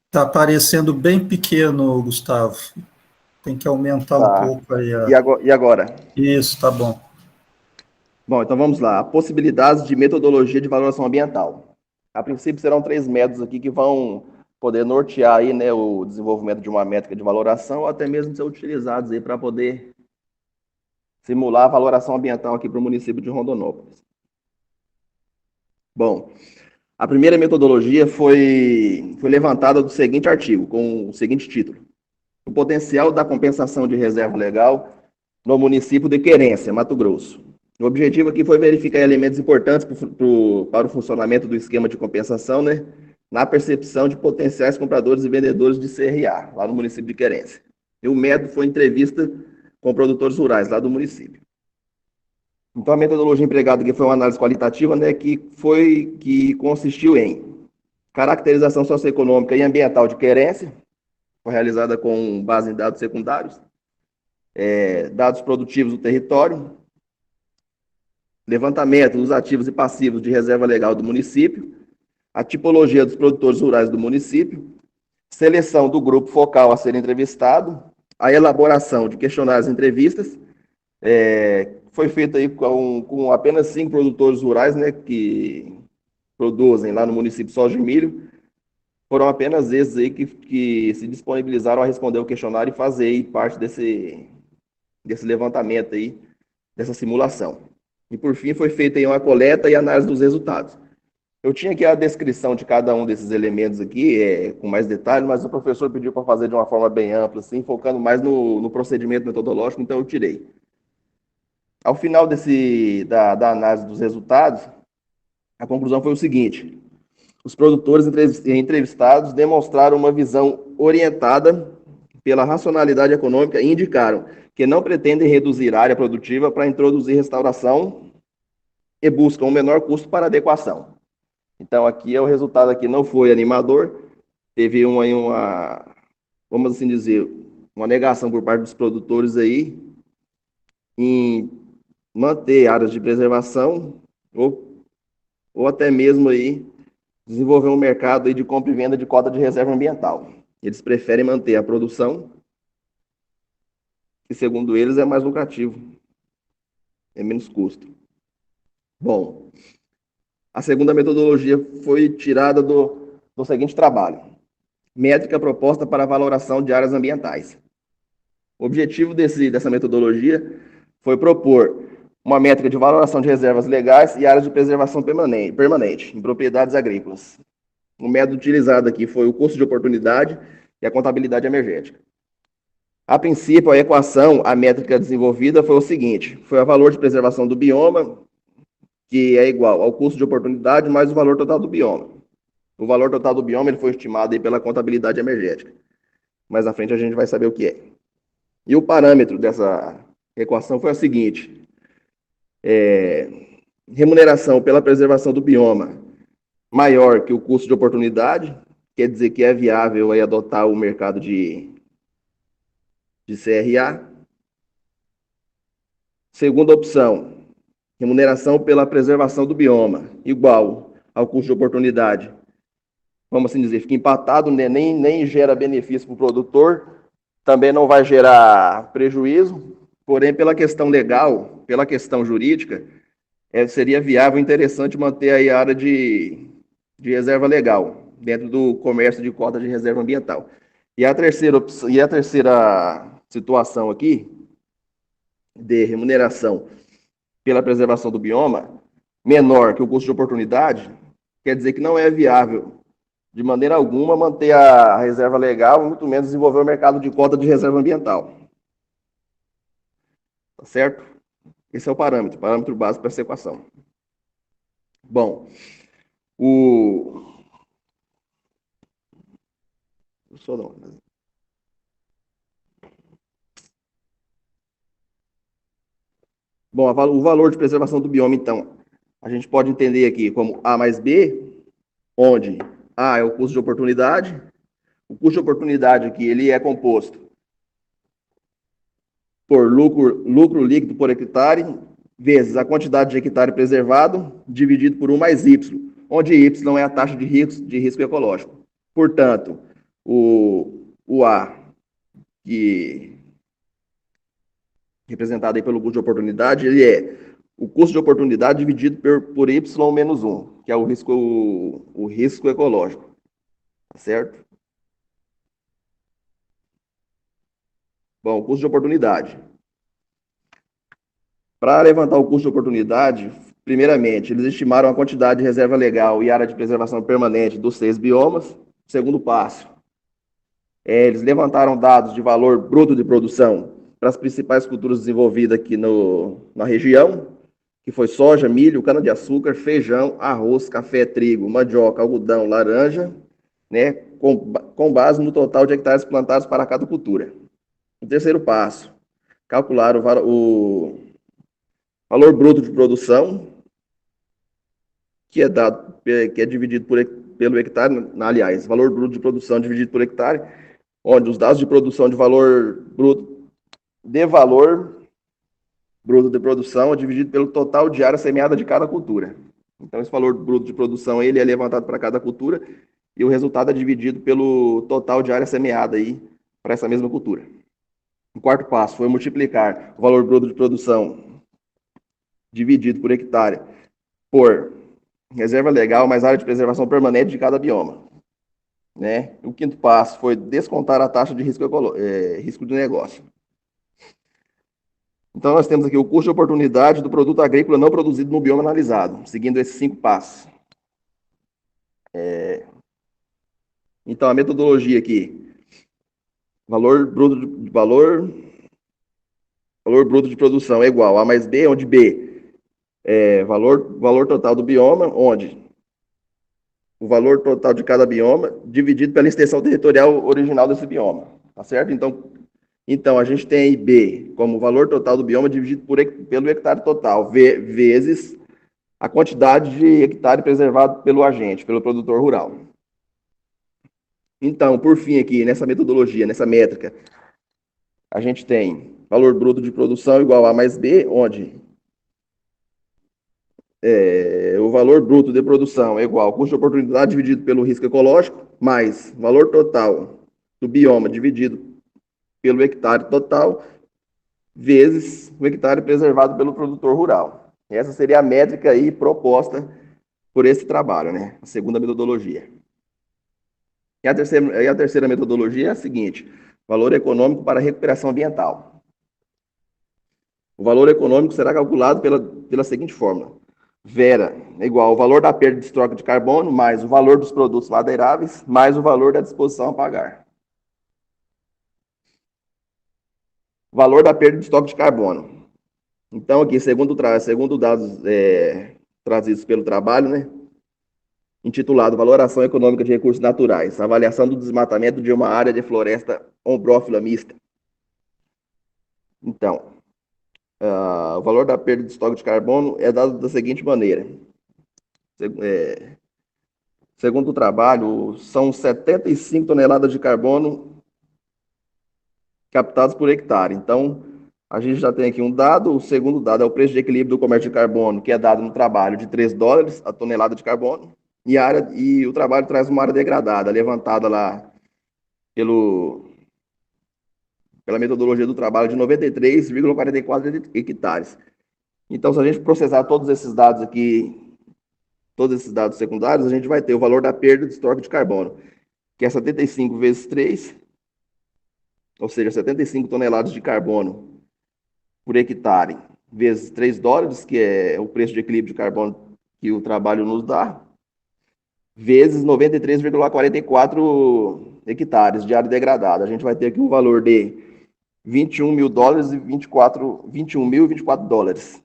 Está aparecendo bem pequeno, Gustavo. Tem que aumentar um pouco aí. E agora? Isso, tá bom. Bom, então vamos lá. Possibilidades de metodologia de valoração ambiental. A princípio serão 3 métodos aqui que vão poder nortear aí, né, o desenvolvimento de uma métrica de valoração, ou até mesmo ser utilizados aí para poder simular a valoração ambiental aqui para o município de Rondonópolis. Bom, a primeira metodologia foi levantada do seguinte artigo, com o seguinte título: o potencial da compensação de reserva legal no município de Querência, Mato Grosso. O objetivo aqui foi verificar elementos importantes para o funcionamento do esquema de compensação, né, na percepção de potenciais compradores e vendedores de CRA, lá no município de Querência. E o método foi entrevista com produtores rurais lá do município. Então, a metodologia empregada aqui foi uma análise qualitativa, né, que consistiu em caracterização socioeconômica e ambiental de Querência, foi realizada com base em dados secundários, dados produtivos do território, levantamento dos ativos e passivos de reserva legal do município, a tipologia dos produtores rurais do município, seleção do grupo focal a ser entrevistado, a elaboração de questionários e entrevistas, foi feito aí com apenas 5 produtores rurais, né, que produzem lá no município soja e milho, foram apenas esses aí que se disponibilizaram a responder o questionário e fazer aí parte desse levantamento aí, dessa simulação. E por fim foi feita aí uma coleta e análise dos resultados. Eu tinha aqui a descrição de cada um desses elementos aqui, com mais detalhes, mas o professor pediu para fazer de uma forma bem ampla, assim, focando mais no procedimento metodológico, então eu tirei. Ao final da análise dos resultados, a conclusão foi o seguinte: os produtores entrevistados demonstraram uma visão orientada pela racionalidade econômica e indicaram que não pretendem reduzir a área produtiva para introduzir restauração e buscam um menor custo para adequação. Então, aqui o resultado aqui não foi animador, teve vamos assim dizer, uma negação por parte dos produtores aí em manter áreas de preservação ou até mesmo aí desenvolver um mercado aí de compra e venda de cota de reserva ambiental. Eles preferem manter a produção, que segundo eles é mais lucrativo, é menos custo. Bom, a segunda metodologia foi tirada do seguinte trabalho: métrica proposta para a valoração de áreas ambientais. O objetivo dessa metodologia foi propor uma métrica de valoração de reservas legais e áreas de preservação permanente em propriedades agrícolas. O método utilizado aqui foi o custo de oportunidade e a contabilidade energética. A princípio, a equação, a métrica desenvolvida foi o seguinte: foi o valor de preservação do bioma, que é igual ao custo de oportunidade mais o valor total do bioma. O valor total do bioma ele foi estimado aí pela contabilidade energética. Mais à frente a gente vai saber o que é. E o parâmetro dessa equação foi o seguinte: remuneração pela preservação do bioma maior que o custo de oportunidade, quer dizer que é viável aí adotar o mercado de CRA. Segunda opção, remuneração pela preservação do bioma, igual ao custo de oportunidade. Vamos assim dizer, fica empatado, né? nem gera benefício para o produtor, também não vai gerar prejuízo, porém, pela questão legal, pela questão jurídica, seria viável e interessante manter aí a área de reserva legal, dentro do comércio de cota de reserva ambiental. E a terceira situação aqui, de remuneração pela preservação do bioma, menor que o custo de oportunidade, quer dizer que não é viável, de maneira alguma, manter a reserva legal, muito menos desenvolver o mercado de cota de reserva ambiental. Tá certo? Esse é o parâmetro básico para essa equação. Bom, o valor de preservação do bioma, então, a gente pode entender aqui como A mais B, onde A é o custo de oportunidade. O custo de oportunidade aqui ele é composto por lucro líquido por hectare, vezes a quantidade de hectare preservado, dividido por 1 mais Y, onde Y é a taxa de risco ecológico. Portanto, o A, que representado aí pelo custo de oportunidade, ele é o custo de oportunidade dividido por Y menos 1, que é o risco ecológico. Tá certo? Bom, custo de oportunidade. Para levantar o custo de oportunidade, primeiramente, eles estimaram a quantidade de reserva legal e área de preservação permanente dos 6 biomas. Segundo passo, eles levantaram dados de valor bruto de produção para as principais culturas desenvolvidas aqui na região, que foi soja, milho, cana-de-açúcar, feijão, arroz, café, trigo, mandioca, algodão, laranja, né, com base no total de hectares plantados para cada cultura. O terceiro passo, calcular o valor bruto de produção, que é dividido pelo hectare, aliás, valor bruto de produção dividido por hectare, onde os dados de produção de valor bruto de produção é dividido pelo total de área semeada de cada cultura. Então, esse valor bruto de produção ele é levantado para cada cultura e o resultado é dividido pelo total de área semeada aí para essa mesma cultura. O quarto passo foi multiplicar o valor bruto de produção dividido por hectare por reserva legal mais área de preservação permanente de cada bioma. né? O quinto passo foi descontar a taxa de risco de negócio. Então, nós temos aqui o custo de oportunidade do produto agrícola não produzido no bioma analisado, seguindo esses 5 passos. Então, a metodologia aqui, valor bruto de produção é igual a mais B, onde B é valor total do bioma, onde o valor total de cada bioma dividido pela extensão territorial original desse bioma, tá certo? Então a gente tem aí B como valor total do bioma dividido pelo hectare total, vezes a quantidade de hectare preservado pelo agente, pelo produtor rural. Então, por fim aqui, nessa metodologia, nessa métrica, a gente tem valor bruto de produção igual a mais B, onde o valor bruto de produção é igual ao custo de oportunidade dividido pelo risco ecológico, mais valor total do bioma dividido pelo hectare total, vezes o hectare preservado pelo produtor rural. Essa seria a métrica aí proposta por esse trabalho, né? A segunda metodologia. E a terceira metodologia é a seguinte: valor econômico para recuperação ambiental. O valor econômico será calculado pela seguinte fórmula: Vera é igual ao valor da perda de estoque de carbono mais o valor dos produtos madeiráveis mais o valor da disposição a pagar. Valor da perda de estoque de carbono. Então, aqui, segundo dados trazidos pelo trabalho, né, intitulado Valoração Econômica de Recursos Naturais, avaliação do desmatamento de uma área de floresta ombrófila mista. Então, o valor da perda de estoque de carbono é dado da seguinte maneira. Segundo o trabalho, são 75 toneladas de carbono captados por hectare. Então, a gente já tem aqui um dado. O segundo dado é o preço de equilíbrio do comércio de carbono, que é dado no trabalho de $3 a tonelada de carbono. E o trabalho traz uma área degradada, levantada lá pela metodologia do trabalho de 93,44 hectares. Então, se a gente processar todos esses dados aqui, todos esses dados secundários, a gente vai ter o valor da perda de estoque de carbono, que é 75 vezes 3, ou seja, 75 toneladas de carbono por hectare, vezes $3, que é o preço de equilíbrio de carbono que o trabalho nos dá, vezes 93,44 hectares de área degradada. A gente vai ter aqui um valor de $21 mil e 24 dólares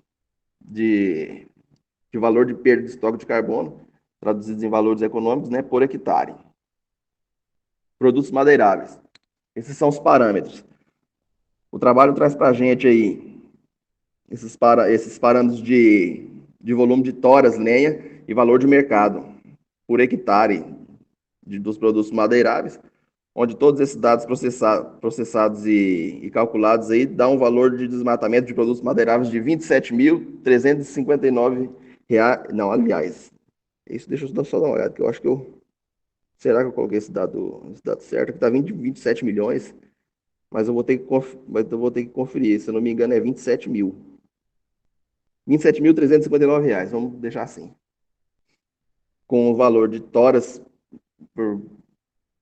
de valor de perda de estoque de carbono, traduzidos em valores econômicos, né, por hectare. Produtos madeiráveis. Esses são os parâmetros. O trabalho traz para a gente aí esses parâmetros de volume de toras, lenha e valor de mercado por hectare dos produtos madeiráveis, onde todos esses dados processados e calculados aí dão um valor de desmatamento de produtos madeiráveis de R$ 27.359. Não, aliás, isso deixa eu só dar uma olhada, que eu acho que será que eu coloquei esse dado certo? Aqui está 27 milhões, mas eu vou ter que conferir. Se eu não me engano, é 27 mil. R$ 27.359, vamos deixar assim. Com o valor de toras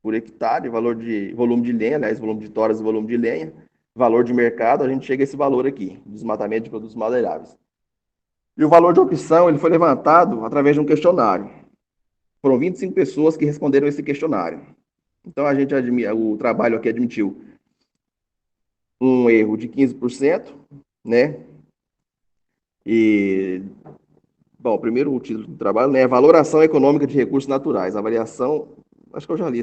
por hectare, volume de lenha, aliás, volume de toras e volume de lenha, valor de mercado, a gente chega a esse valor aqui, desmatamento de produtos madeiráveis. E o valor de opção, ele foi levantado através de um questionário. Foram 25 pessoas que responderam esse questionário. Então, o trabalho aqui admitiu um erro de 15%, né? E, bom, primeiro o título do trabalho, né? Valoração econômica de recursos naturais. Avaliação, acho que eu já li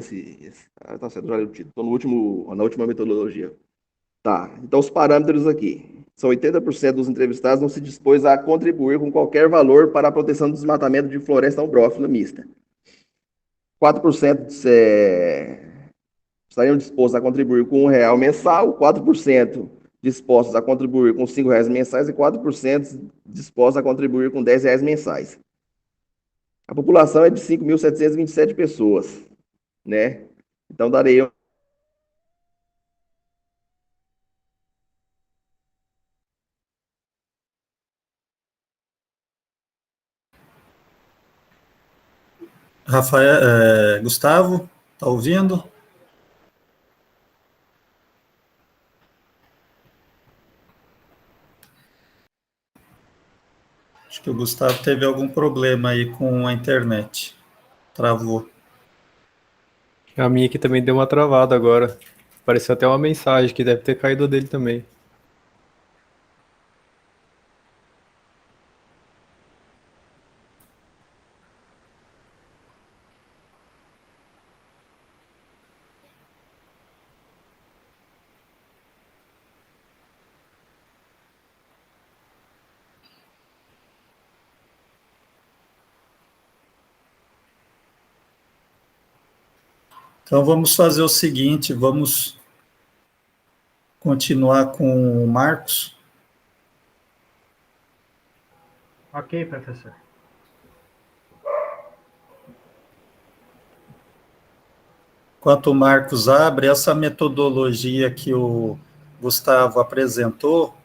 tá certo, já li o título. Estou na última metodologia. Tá, então os parâmetros aqui. São 80% dos entrevistados não se dispôs a contribuir com qualquer valor para a proteção do desmatamento de floresta ombrófila mista. 4% estariam dispostos a contribuir com R$ 1 mensal, 4% dispostos a contribuir com R$ 5 mensais e 4% dispostos a contribuir com R$ 10 mensais. A população é de 5.727 pessoas, né? Então, darei Rafael, Gustavo, Está ouvindo? Acho que o Gustavo teve algum problema aí com a internet. Travou. A minha aqui também deu uma travada agora. Apareceu até uma mensagem que deve ter caído dele também. Então, vamos fazer o seguinte, vamos continuar com o Marcos. Ok, professor. Enquanto o Marcos abre, essa metodologia que o Gustavo apresentou,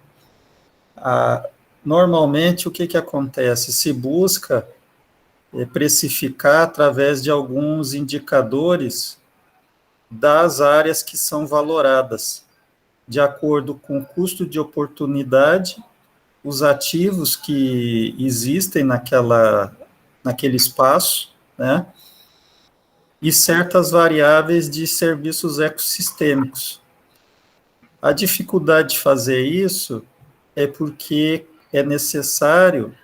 normalmente o que acontece? Se busca precificar através de alguns indicadores das áreas que são valoradas, de acordo com o custo de oportunidade, os ativos que existem naquele espaço, né? E certas variáveis de serviços ecossistêmicos. A dificuldade de fazer isso é porque é necessário,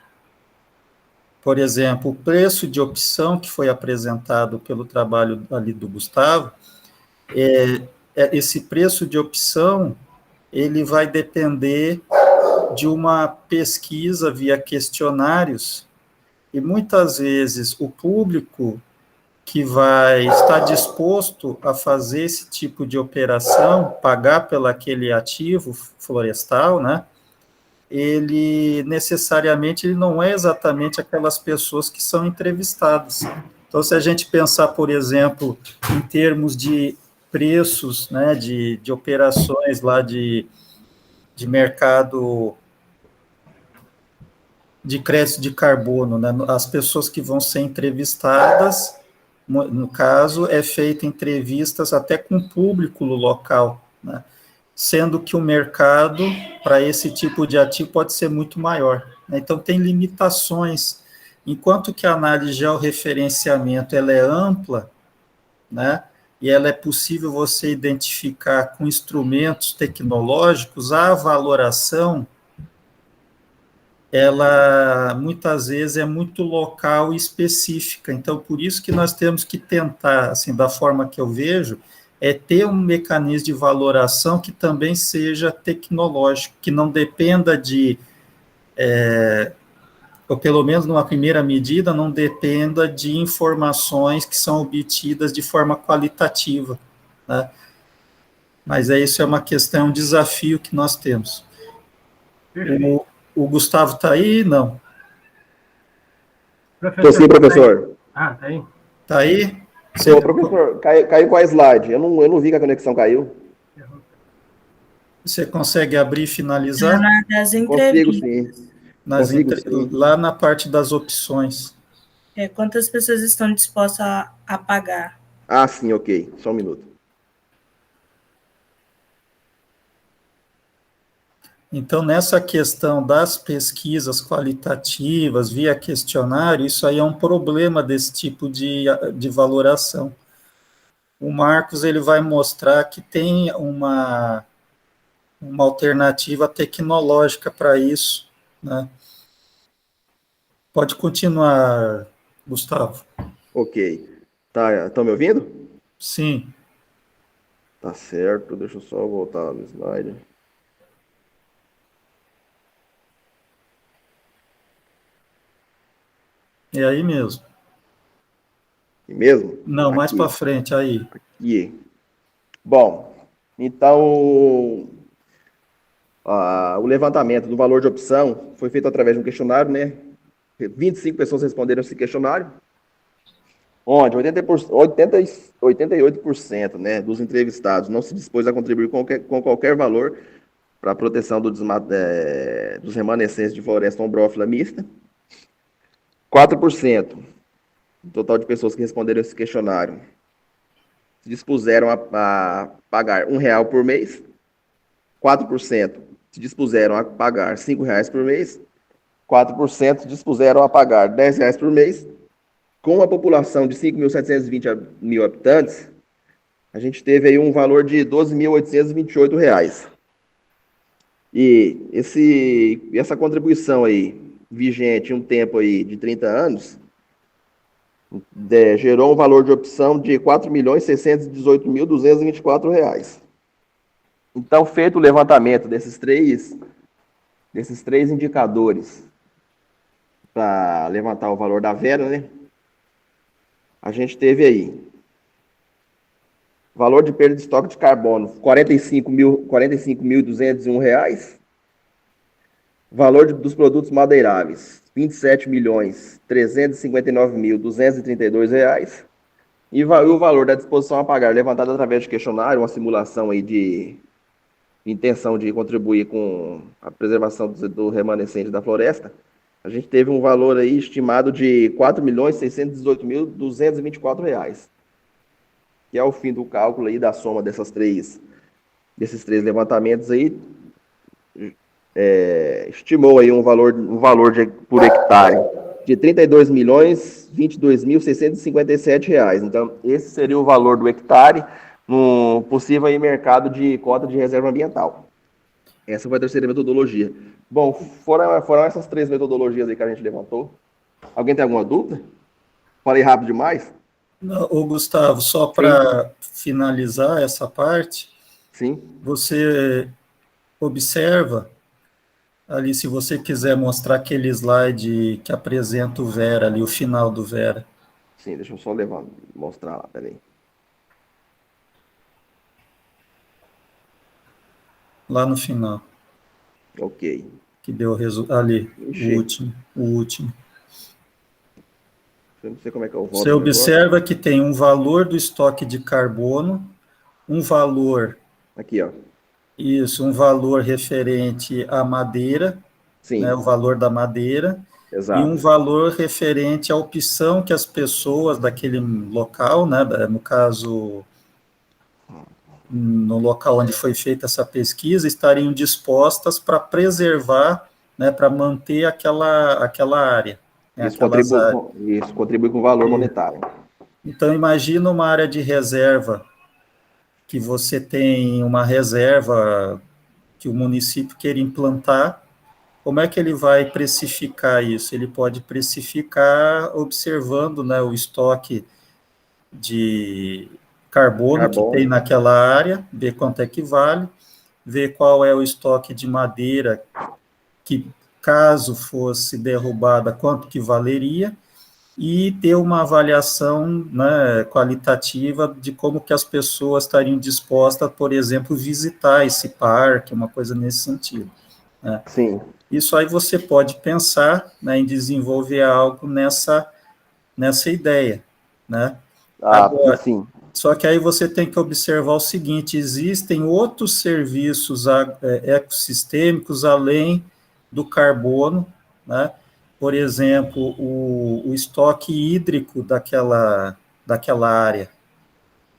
por exemplo, o preço de opção que foi apresentado pelo trabalho ali do Gustavo, esse preço de opção, ele vai depender de uma pesquisa via questionários, e muitas vezes o público que vai estar disposto a fazer esse tipo de operação, pagar pelo aquele ativo florestal, né? Ele necessariamente ele não é exatamente aquelas pessoas que são entrevistadas. Então, se a gente pensar, por exemplo, em termos de preços, né, de operações lá de mercado de crédito de carbono, né, as pessoas que vão ser entrevistadas, no caso, é feita entrevistas até com o público local, né, sendo que o mercado para esse tipo de ativo pode ser muito maior, né, então tem limitações, enquanto que a análise de georreferenciamento ela é ampla, né, e ela é possível você identificar com instrumentos tecnológicos, a valoração ela muitas vezes é muito local e específica. Então, por isso que nós temos que tentar, assim, da forma que eu vejo, é ter um mecanismo de valoração que também seja tecnológico, que não dependa ou pelo menos numa primeira medida, não dependa de informações que são obtidas de forma qualitativa, né? Mas isso é uma questão, um desafio que nós temos. O Gustavo está aí? Não. Estou sim, professor. Tá aí? Está aí? Ô, professor, caiu com a slide. Eu não vi que a conexão caiu. Você consegue abrir e finalizar? Nas Consigo, entrevistas. sim. Consigo, sim. Lá na parte das opções. Quantas pessoas estão dispostas a pagar? Ah, sim, ok. Só um minuto. Então, nessa questão das pesquisas qualitativas via questionário, isso aí é um problema desse tipo de valoração. O Marcos ele vai mostrar que tem uma alternativa tecnológica para isso, né? Pode continuar, Gustavo. Ok. Tá, estão me ouvindo? Sim. Tá certo, deixa eu só voltar no slide. É aí mesmo. Aqui mesmo? Não, mais Aqui. para frente, aí. Aqui. Bom, então, o levantamento do valor de opção foi feito através de um questionário, né? 25 pessoas responderam esse questionário, onde 88%, né, dos entrevistados não se dispôs a contribuir com qualquer valor para a proteção dos remanescentes de floresta ombrófila mista. 4% do total de pessoas que responderam esse questionário se dispuseram a pagar R$ 1 por mês, 4% se dispuseram a pagar R$ 5 por mês, 4% se dispuseram a pagar R$ 10 por mês. Com uma população de 5.720 habitantes, a gente teve aí um valor de R$ 12.828. E essa contribuição aí, vigente um tempo aí de 30 anos, gerou um valor de opção de R$ 4.618.224. Então, feito o levantamento desses três indicadores para levantar o valor da Vera, né? A gente teve aí valor de perda de estoque de carbono, R$ 45.201. Valor dos produtos madeiráveis, R$ 27.359.232. E o valor da disposição a pagar, levantado através de questionário, uma simulação aí de intenção de contribuir com a preservação do remanescente da floresta, a gente teve um valor aí estimado de R$ 4.618.224, que é o fim do cálculo aí da soma desses três levantamentos aí, estimou aí um valor por hectare de R$ 32.022.657. Então, esse seria o valor do hectare no possível aí mercado de cota de reserva ambiental. Essa foi a terceira metodologia. Bom, foram essas três metodologias aí que a gente levantou. Alguém tem alguma dúvida? Falei rápido demais? Não, ô Gustavo, só para finalizar essa parte, Sim. você observa ali, se você quiser mostrar aquele slide que apresenta o Vera ali, o final do Vera. Sim, deixa eu só mostrar lá, peraí. Lá no final, Ok. que deu o resultado ali, Ixi, o último. eu não sei como é que eu Você volto o negócio. observa que tem um valor do estoque de carbono, um valor, Aqui, ó. isso, um valor referente à madeira, né, Sim, o valor da madeira, e um exato. valor referente à opção que as pessoas daquele local, né, no caso, no local onde foi feita essa pesquisa, estariam dispostas para preservar, né, para manter aquela área, né, Isso aquelas contribui, áreas. isso contribui com valor monetário. Então, imagina uma área de reserva, que você tem uma reserva que o município queira implantar. Como é que ele vai precificar isso? Ele pode precificar observando, né, o estoque de carbono que tem Carbono. naquela área, ver quanto é que vale, ver qual é o estoque de madeira que, caso fosse derrubada, quanto que valeria, e ter uma avaliação, né, qualitativa de como que as pessoas estariam dispostas, por exemplo, visitar esse parque, uma coisa nesse sentido, né? Sim. Isso aí você pode pensar, né, em desenvolver algo nessa ideia, né? Ah, Agora, sim. só que aí você tem que observar o seguinte: existem outros serviços ecossistêmicos além do carbono, né? Por exemplo, o estoque hídrico daquela área,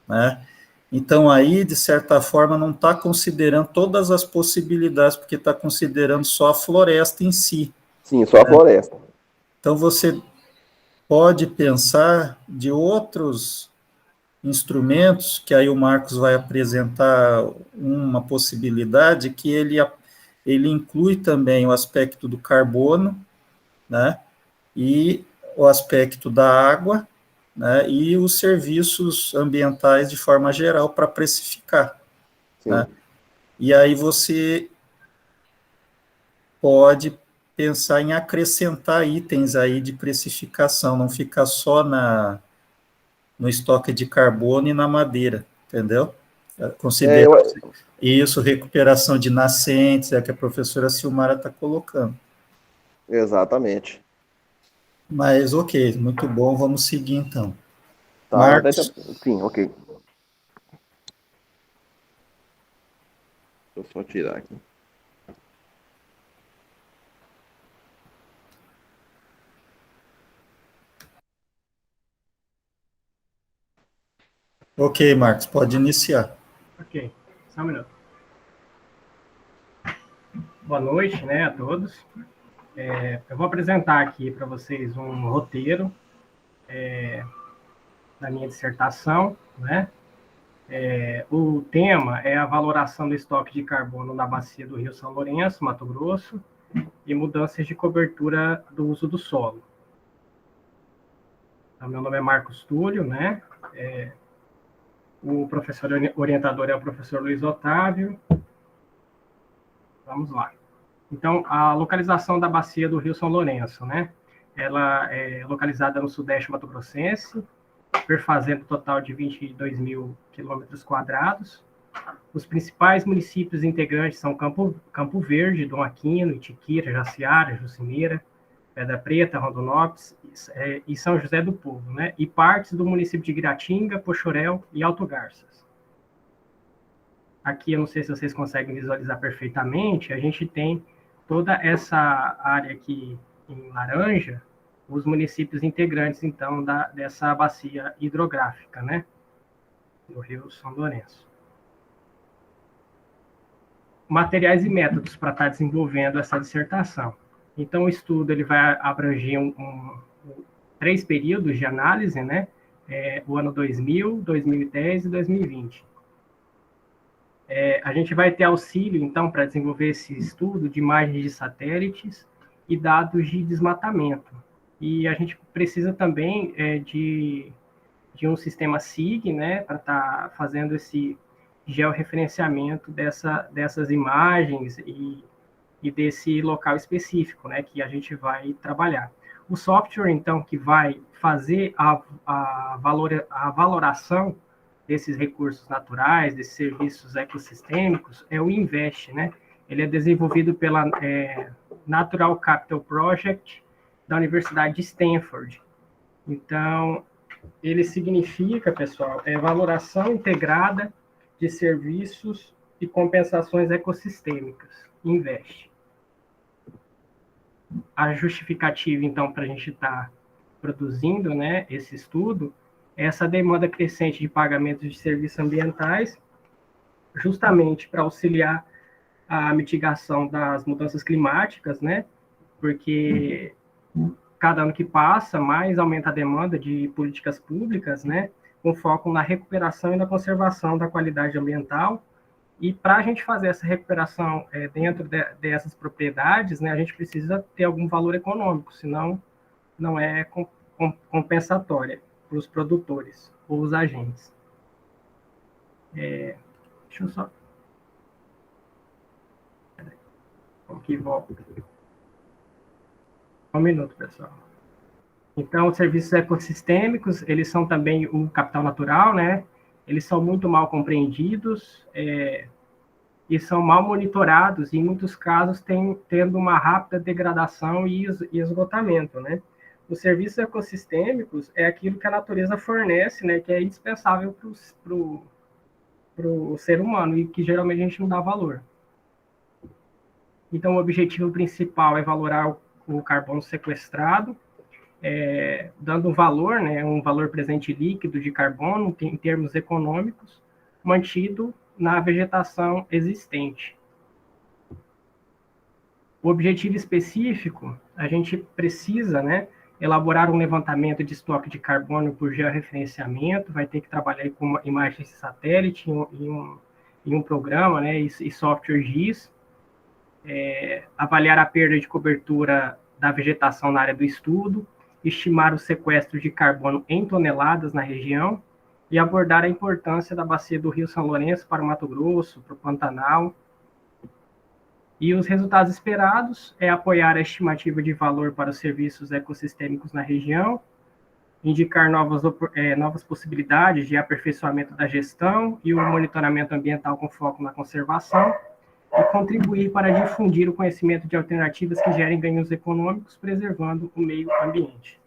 né? Então, aí, de certa forma, não está considerando todas as possibilidades, porque está considerando só a floresta em si. Sim, só a floresta. Então, você pode pensar de outros instrumentos, que aí o Marcos vai apresentar uma possibilidade, que ele inclui também o aspecto do carbono, né, e o aspecto da água, né, e os serviços ambientais de forma geral para precificar, né. Sim. E aí você pode pensar em acrescentar itens aí de precificação, não ficar só no estoque de carbono e na madeira, entendeu? É, Considera isso, recuperação de nascentes, é o que a professora Silmara está colocando. exatamente. Mas, ok, muito bom, vamos seguir então. Tá, Marcos, sim, ok. Deixa eu só tirar aqui. Ok, Marcos, pode iniciar. Ok, só um minuto. Boa noite, né, a todos. Eu vou apresentar aqui para vocês um roteiro da minha dissertação, né? O tema é a valoração do estoque de carbono na bacia do Rio São Lourenço, Mato Grosso, e mudanças de cobertura do uso do solo. Então, meu nome é Marcos Túlio, né? O professor orientador é o professor Luiz Otávio. Vamos lá. Então, a localização da bacia do Rio São Lourenço, né? Ela é localizada no sudeste mato-grossense, perfazendo um total de 22 mil quilômetros quadrados. Os principais municípios integrantes são Campo Verde, Dom Aquino, Itiquira, Jaciara, Jucimeira, Pedra Preta, Rondonópolis e São José do Povo, né? E partes do município de Guiratinga, Poxorel e Alto Garças. Aqui, eu não sei se vocês conseguem visualizar perfeitamente, a gente tem toda essa área aqui em laranja, os municípios integrantes, então, dessa bacia hidrográfica, né? Do Rio São Lourenço. Materiais e métodos para estar desenvolvendo essa dissertação. Então, o estudo ele vai abranger 3 períodos de análise, né? O ano 2000, 2010 e 2020. A gente vai ter auxílio, então, para desenvolver esse estudo de imagens de satélites e dados de desmatamento. E a gente precisa também de um sistema SIG, né, para estar fazendo esse georreferenciamento dessas imagens e desse local específico, né, que a gente vai trabalhar. O software, então, que vai fazer a valoração desses recursos naturais, desses serviços ecossistêmicos, é o INVEST, né? Ele é desenvolvido pela Natural Capital Project da Universidade de Stanford. Então, ele significa, pessoal, valoração integrada de serviços e compensações ecossistêmicas, INVEST. A justificativa, então, para a gente estar produzindo, né, esse estudo, essa demanda crescente de pagamentos de serviços ambientais, justamente para auxiliar a mitigação das mudanças climáticas, né? Porque cada ano que passa, mais aumenta a demanda de políticas públicas, né? Com foco na recuperação e na conservação da qualidade ambiental. E para a gente fazer essa recuperação dentro dessas propriedades, né, a gente precisa ter algum valor econômico, senão não é compensatória para os produtores ou os agentes. Deixa eu só... Aqui, volta. Um minuto, pessoal. Então, os serviços ecossistêmicos, eles são também o capital natural, né? Eles são muito mal compreendidos e são mal monitorados, e em muitos casos tendo uma rápida degradação e esgotamento, né? Os serviços ecossistêmicos é aquilo que a natureza fornece, né, que é indispensável para o ser humano e que geralmente a gente não dá valor. Então, o objetivo principal é valorar o carbono sequestrado, dando um valor, né, um valor presente líquido de carbono em termos econômicos, mantido na vegetação existente. O objetivo específico, a gente precisa, né, elaborar um levantamento de estoque de carbono por georreferenciamento, vai ter que trabalhar com imagens de satélite em um programa, né, e software GIS, avaliar a perda de cobertura da vegetação na área do estudo, estimar o sequestro de carbono em toneladas na região e abordar a importância da bacia do Rio São Lourenço para o Mato Grosso, para o Pantanal. E os resultados esperados é apoiar a estimativa de valor para os serviços ecossistêmicos na região, indicar novas possibilidades de aperfeiçoamento da gestão e o monitoramento ambiental com foco na conservação, e contribuir para difundir o conhecimento de alternativas que gerem ganhos econômicos, preservando o meio ambiente.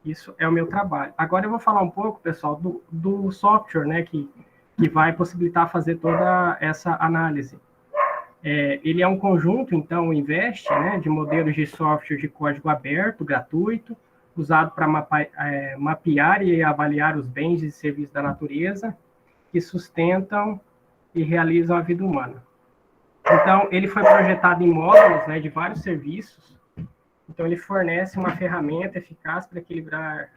Isso é o meu trabalho. Agora eu vou falar um pouco, pessoal, do software, né, que vai possibilitar fazer toda essa análise. Ele é um conjunto, então, o INVEST, né, de modelos de software de código aberto, gratuito, usado para mapear e avaliar os bens e serviços da natureza que sustentam e realizam a vida humana. Então, ele foi projetado em módulos, né, de vários serviços. Então, ele fornece uma ferramenta eficaz para equilibrar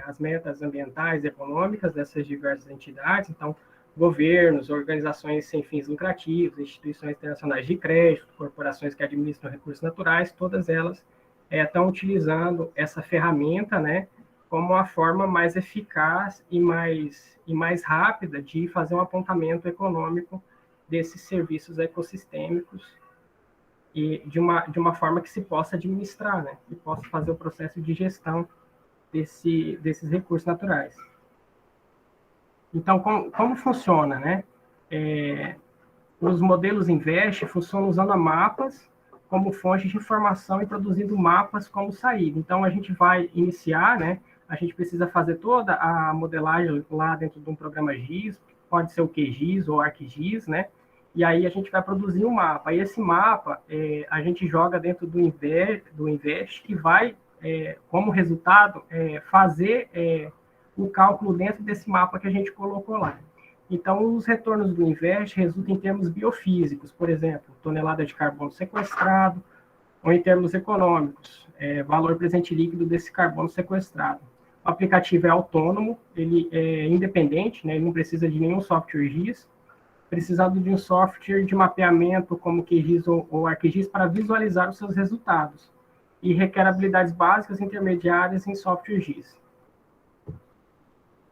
as metas ambientais e econômicas dessas diversas entidades. Então, governos, organizações sem fins lucrativos, instituições internacionais de crédito, corporações que administram recursos naturais, todas elas estão utilizando essa ferramenta, né, como uma forma mais eficaz e mais rápida de fazer um apontamento econômico desses serviços ecossistêmicos e de uma forma que se possa administrar, né, que possa fazer o processo de gestão desses recursos naturais. Então, como funciona, né? Os modelos Invest funcionam usando mapas como fonte de informação e produzindo mapas como saída. Então, a gente vai iniciar, né? A gente precisa fazer toda a modelagem lá dentro de um programa GIS, pode ser o QGIS ou ArcGIS, né? E aí a gente vai produzir um mapa. E esse mapa a gente joga dentro do Invest, que vai, como resultado, fazer o cálculo dentro desse mapa que a gente colocou lá. Então, os retornos do Invest resultam em termos biofísicos, por exemplo, tonelada de carbono sequestrado, ou em termos econômicos, valor presente líquido desse carbono sequestrado. O aplicativo é autônomo, ele é independente, né, ele não precisa de nenhum software GIS, precisando de um software de mapeamento como QGIS ou ArcGIS para visualizar os seus resultados, e requer habilidades básicas e intermediárias em software GIS.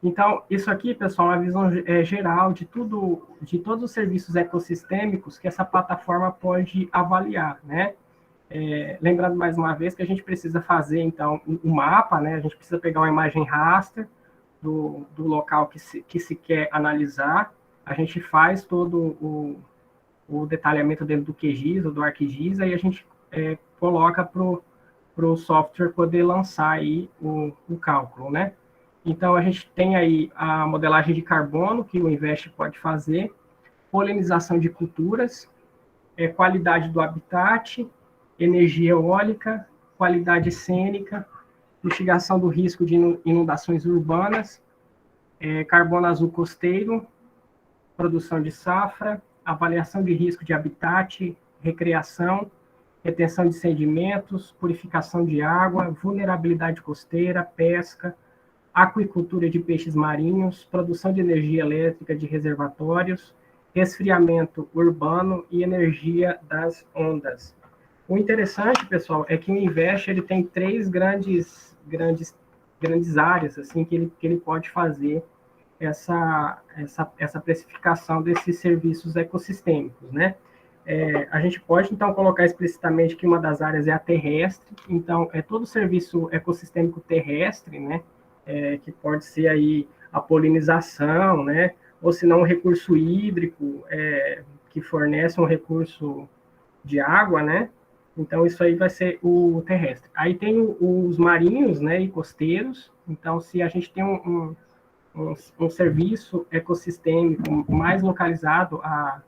Então, isso aqui, pessoal, é uma visão geral de todos os serviços ecossistêmicos que essa plataforma pode avaliar, né? Lembrando mais uma vez que a gente precisa fazer, então, um mapa, né? A gente precisa pegar uma imagem raster do local que se quer analisar. A gente faz todo o detalhamento dentro do QGIS ou do ArcGIS, aí a gente coloca para o software poder lançar aí o cálculo, né? Então, a gente tem aí a modelagem de carbono, que o Invest pode fazer, polinização de culturas, qualidade do habitat, energia eólica, qualidade cênica, mitigação do risco de inundações urbanas, carbono azul costeiro, produção de safra, avaliação de risco de habitat, recreação, retenção de sedimentos, purificação de água, vulnerabilidade costeira, pesca, aquicultura de peixes marinhos, produção de energia elétrica de reservatórios, resfriamento urbano e energia das ondas. O interessante, pessoal, é que o Invest ele tem 3 grandes áreas assim que ele pode fazer essa precificação desses serviços ecossistêmicos, né? A gente pode, então, colocar explicitamente que uma das áreas é a terrestre, então, todo serviço ecossistêmico terrestre, né? Que pode ser aí a polinização, né? Ou se não, um recurso hídrico, que fornece um recurso de água, né? Então, isso aí vai ser o terrestre. Aí tem os marinhos, né, e costeiros. Então, se a gente tem um serviço ecossistêmico mais localizado a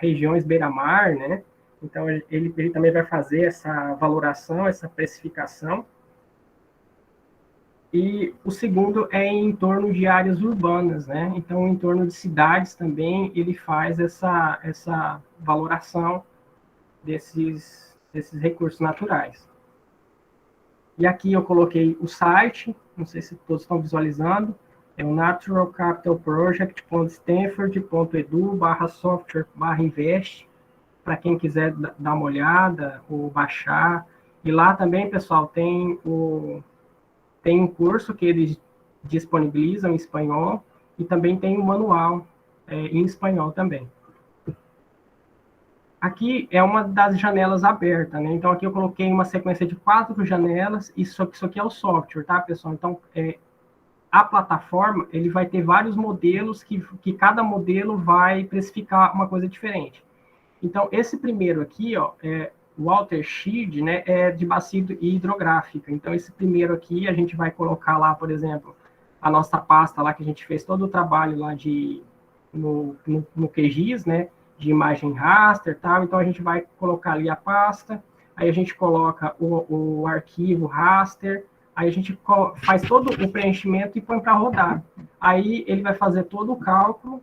regiões beira-mar, né? Então, ele também vai fazer essa valoração, essa precificação. E o segundo é em torno de áreas urbanas, né? Então, em torno de cidades também, ele faz essa valoração desses recursos naturais. E aqui eu coloquei o site, não sei se todos estão visualizando, é o naturalcapitalproject.edu/software/invest, para quem quiser dar uma olhada ou baixar. E lá também, pessoal, tem um curso que eles disponibilizam em espanhol e também tem um manual em espanhol também. Aqui é uma das janelas abertas, né? Então, aqui eu coloquei uma sequência de 4 janelas, isso aqui é o software, tá, pessoal? Então, a plataforma, ele vai ter vários modelos que cada modelo vai precificar uma coisa diferente. Então, esse primeiro aqui, ó, o watershed, né, é de bacia hidrográfica. Então, esse primeiro aqui, a gente vai colocar lá, por exemplo, a nossa pasta lá, que a gente fez todo o trabalho lá no QGIS, né, de imagem raster e tal. Então, a gente vai colocar ali a pasta, aí a gente coloca o arquivo raster, aí a gente faz todo o preenchimento e põe para rodar. Aí ele vai fazer todo o cálculo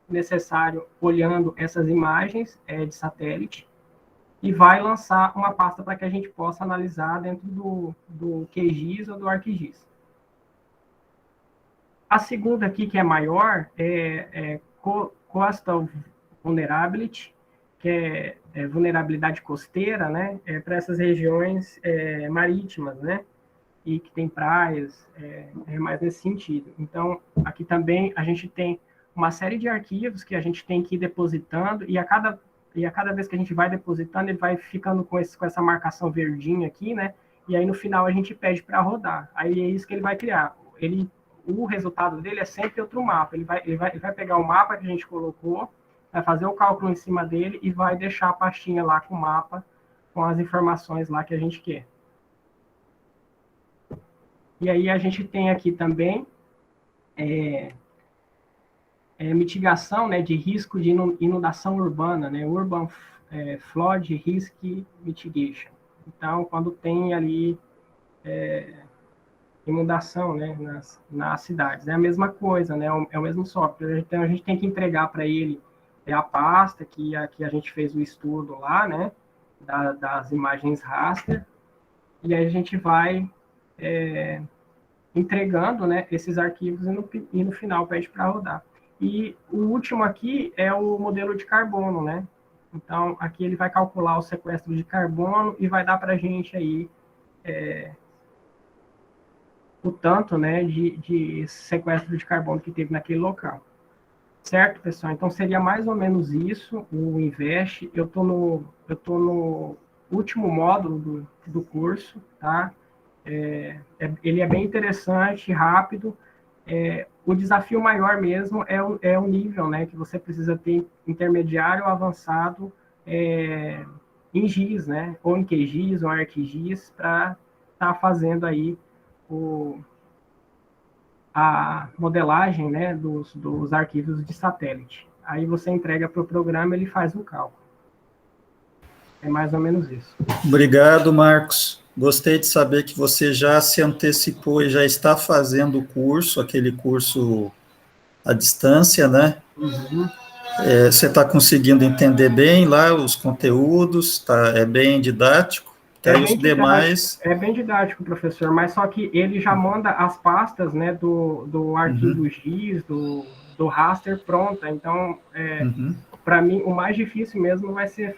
necessário olhando essas imagens de satélite e vai lançar uma pasta para que a gente possa analisar dentro do QGIS ou do ArcGIS. A segunda aqui, que é maior, é Coastal Vulnerability, que é vulnerabilidade costeira, né, para essas regiões marítimas, né, e que tem praias, mais nesse sentido. Então, aqui também a gente tem uma série de arquivos que a gente tem que ir depositando, e a cada vez que a gente vai depositando, ele vai ficando com essa marcação verdinha aqui, né, e aí no final a gente pede para rodar. Aí é isso que ele vai criar. O resultado dele é sempre outro mapa. Ele vai pegar o mapa que a gente colocou, vai fazer o cálculo em cima dele e vai deixar a pastinha lá com o mapa, com as informações lá que a gente quer. E aí a gente tem aqui também mitigação, né, de risco de inundação urbana, né, Urban Flood Risk Mitigation. Então, quando tem ali inundação, né, nas cidades. É a mesma coisa, né, é o mesmo software. Então, a gente tem que entregar para ele a pasta que a gente fez o estudo lá, né, das imagens raster, e aí a gente vai entregando, né, esses arquivos e no final pede para rodar. E o último aqui é o modelo de carbono, né? Então, aqui ele vai calcular o sequestro de carbono e vai dar para a gente aí o tanto, né, de sequestro de carbono que teve naquele local. Certo, pessoal? Então, seria mais ou menos isso, o Invest. Eu tô no último módulo do curso, tá? Ele é bem interessante, rápido. O desafio maior mesmo é o nível, né, que você precisa ter intermediário ou avançado em GIS, né, ou em QGIS ou ArcGIS, para estar fazendo aí a modelagem, né, dos arquivos de satélite. Aí você entrega para o programa, ele faz o cálculo. É mais ou menos isso. Obrigado, Marcos. Gostei de saber que você já se antecipou e já está fazendo o curso, aquele curso à distância, né? Uhum. Você está conseguindo entender bem lá os conteúdos, é bem didático? Os demais... É bem didático, professor, mas só que ele já manda as pastas, né, do arquivo GIS, do raster pronta. Então, para mim, o mais difícil mesmo vai ser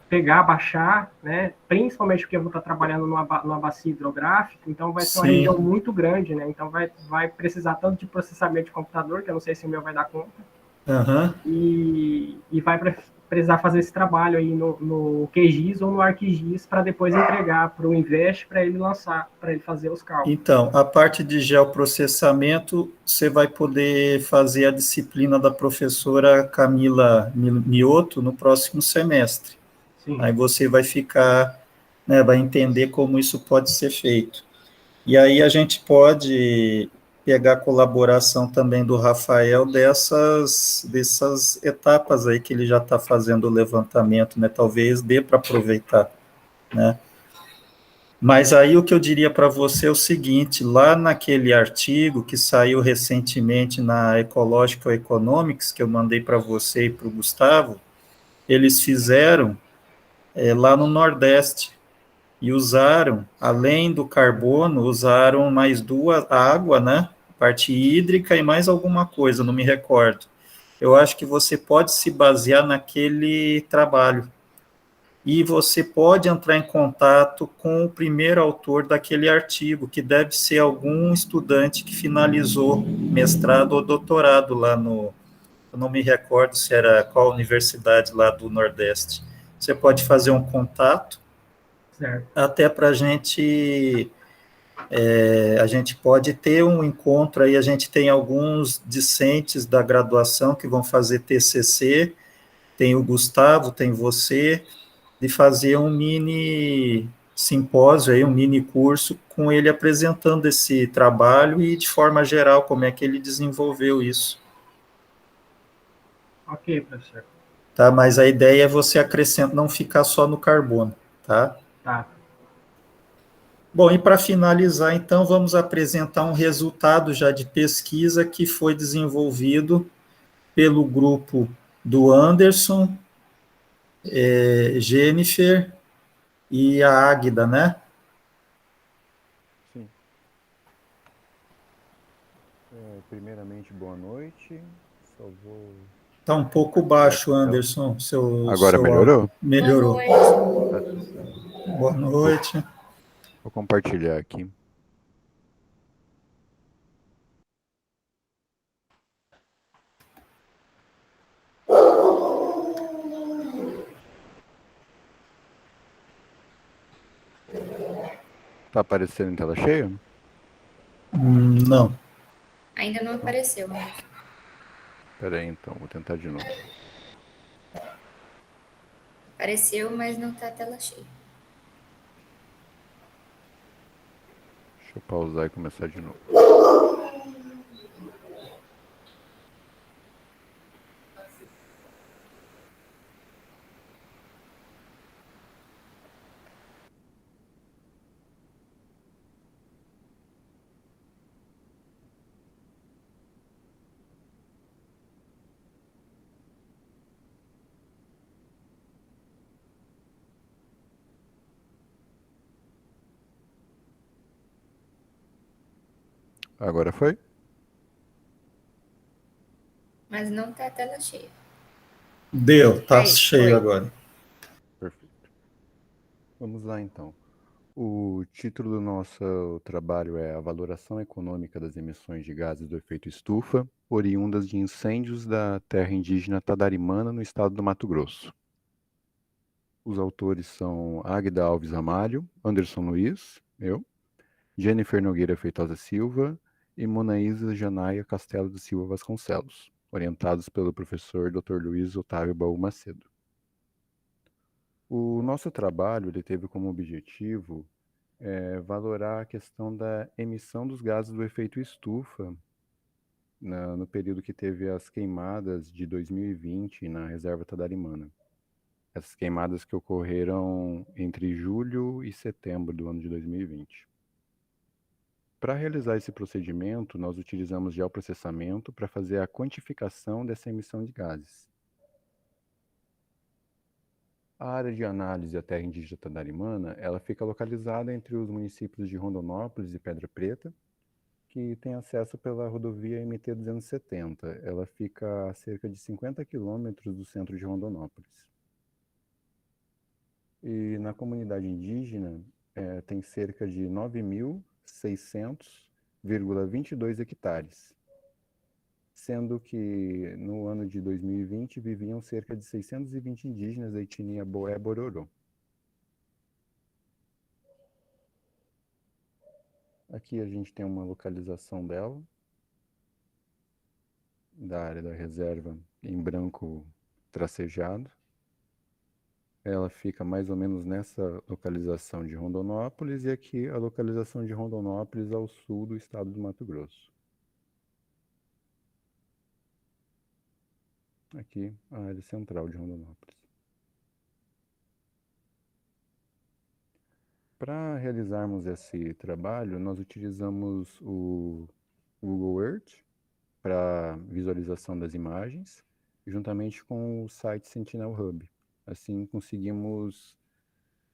pegar, baixar, né, principalmente porque eu vou estar trabalhando numa bacia hidrográfica, então vai ser uma região muito grande, né, então vai precisar tanto de processamento de computador, que eu não sei se o meu vai dar conta, e vai precisar fazer esse trabalho aí no QGIS ou no ArcGIS para depois entregar para o Invest para ele lançar, para ele fazer os cálculos. Então, a parte de geoprocessamento, você vai poder fazer a disciplina da professora Camila Mioto no próximo semestre. Sim. Aí você vai ficar, né, vai entender como isso pode ser feito. E aí a gente pode pegar a colaboração também do Rafael dessas etapas aí que ele já está fazendo o levantamento, né? Talvez dê para aproveitar, né? Mas aí o que eu diria para você é o seguinte, lá naquele artigo que saiu recentemente na Ecological Economics, que eu mandei para você e para o Gustavo, eles fizeram lá no Nordeste, e usaram, além do carbono, usaram mais água, né, parte hídrica e mais alguma coisa, não me recordo. Eu acho que você pode se basear naquele trabalho, e você pode entrar em contato com o primeiro autor daquele artigo, que deve ser algum estudante que finalizou mestrado ou doutorado lá eu não me recordo se era qual universidade lá do Nordeste. Você pode fazer um contato, certo, até para a gente pode ter um encontro aí, a gente tem alguns discentes da graduação que vão fazer TCC, tem o Gustavo, tem você, de fazer um mini simpósio aí, um mini curso, com ele apresentando esse trabalho e, de forma geral, como é que ele desenvolveu isso. Ok, professor. Tá, mas a ideia é você acrescentar, não ficar só no carbono, tá? Tá. Bom, e para finalizar, então, vamos apresentar um resultado já de pesquisa que foi desenvolvido pelo grupo do Anderson, Jennifer e a Águida, né? Sim. Primeiramente, boa noite. Só vou... Está um pouco baixo, Anderson. Agora melhorou? Melhorou. Tá tudo certo. Boa noite. Vou compartilhar aqui. Tá aparecendo em tela cheia? Não. Ainda não apareceu. Pera aí, então, vou tentar de novo. Apareceu, mas não tá a tela cheia. Deixa eu pausar e começar de novo. Agora foi? Mas não tá a tela cheia. Deu, tá Aí, cheio foi. agora. Perfeito. Vamos lá, então. O título do nosso trabalho é A Valoração Econômica das Emissões de Gases do Efeito Estufa, oriundas de incêndios da terra indígena Tadarimana, no estado do Mato Grosso. Os autores são Águida Alves Ramalho, Anderson Luiz, eu, Jennifer Nogueira Feitosa Silva e Monaísa Janaia Castelo da Silva Vasconcelos, orientados pelo professor Dr. Luiz Otávio Baú Macedo. O nosso trabalho ele teve como objetivo valorar a questão da emissão dos gases do efeito estufa no período que teve as queimadas de 2020 na reserva Tadarimana. Essas queimadas que ocorreram entre julho e setembro do ano de 2020. Para realizar esse procedimento, nós utilizamos geoprocessamento para fazer a quantificação dessa emissão de gases. A área de análise da terra indígena Tadarimana, ela fica localizada entre os municípios de Rondonópolis e Pedra Preta, que tem acesso pela rodovia MT-270. Ela fica a cerca de 50 quilômetros do centro de Rondonópolis. E na comunidade indígena tem cerca de 9.600,22 hectares, sendo que no ano de 2020 viviam cerca de 620 indígenas da etnia Boé-Bororô. Aqui a gente tem uma localização dela, da área da reserva em branco tracejado. Ela fica mais ou menos nessa localização de Rondonópolis e aqui a localização de Rondonópolis ao sul do estado do Mato Grosso. Aqui a área central de Rondonópolis. Para realizarmos esse trabalho, nós utilizamos o Google Earth para visualização das imagens, juntamente com o site Sentinel Hub. Assim conseguimos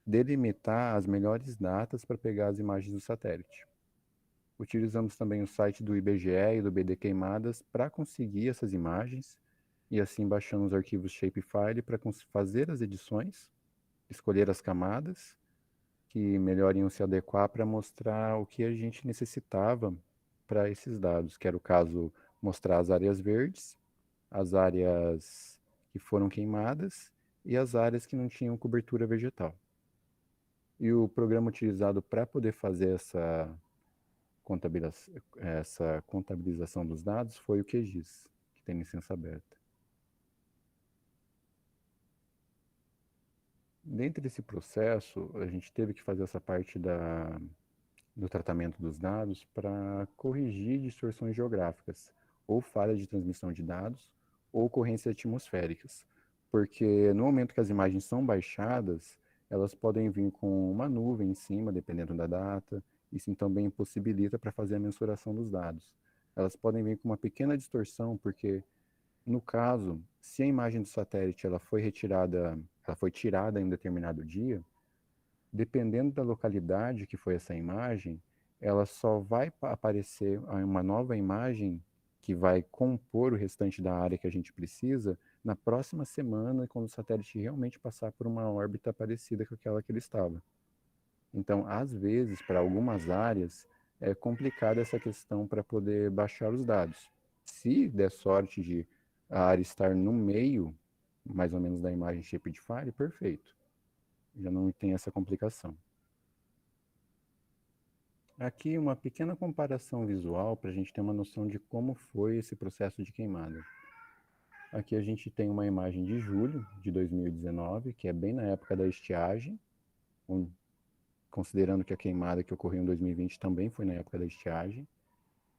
delimitar as melhores datas para pegar as imagens do satélite. Utilizamos também o site do IBGE e do BD Queimadas para conseguir essas imagens e assim baixamos os arquivos Shapefile para fazer as edições, escolher as camadas que melhor iam se adequar para mostrar o que a gente necessitava para esses dados, que era o caso mostrar as áreas verdes, as áreas que foram queimadas e as áreas que não tinham cobertura vegetal. E o programa utilizado para poder fazer essa contabilização dos dados foi o QGIS, que tem licença aberta. Dentro desse processo, a gente teve que fazer essa parte do tratamento dos dados para corrigir distorções geográficas, ou falhas de transmissão de dados, ou ocorrências atmosféricas. Porque no momento que as imagens são baixadas, elas podem vir com uma nuvem em cima, dependendo da data. Isso também possibilita para fazer a mensuração dos dados. Elas podem vir com uma pequena distorção, porque, no caso, se a imagem do satélite ela foi tirada em um determinado dia, dependendo da localidade que foi essa imagem, ela só vai aparecer uma nova imagem que vai compor o restante da área que a gente precisa na próxima semana, quando o satélite realmente passar por uma órbita parecida com aquela que ele estava. Então, às vezes, para algumas áreas, é complicada essa questão para poder baixar os dados. Se der sorte de a área estar no meio, mais ou menos, da imagem shape de file, perfeito. Já não tem essa complicação. Aqui uma pequena comparação visual para a gente ter uma noção de como foi esse processo de queimada. Aqui a gente tem uma imagem de julho de 2019, que é bem na época da estiagem, considerando que a queimada que ocorreu em 2020 também foi na época da estiagem,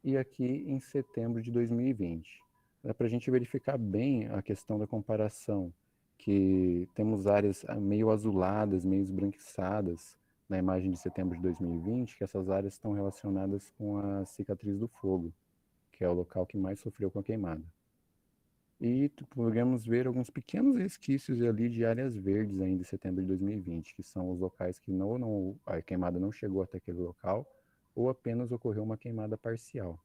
e aqui em setembro de 2020. Dá para a gente verificar bem a questão da comparação, que temos áreas meio azuladas, meio esbranquiçadas na imagem de setembro de 2020, que essas áreas estão relacionadas com a cicatriz do fogo, que é o local que mais sofreu com a queimada. E podemos ver alguns pequenos resquícios ali de áreas verdes ainda em setembro de 2020, que são os locais que a queimada não chegou até aquele local, ou apenas ocorreu uma queimada parcial.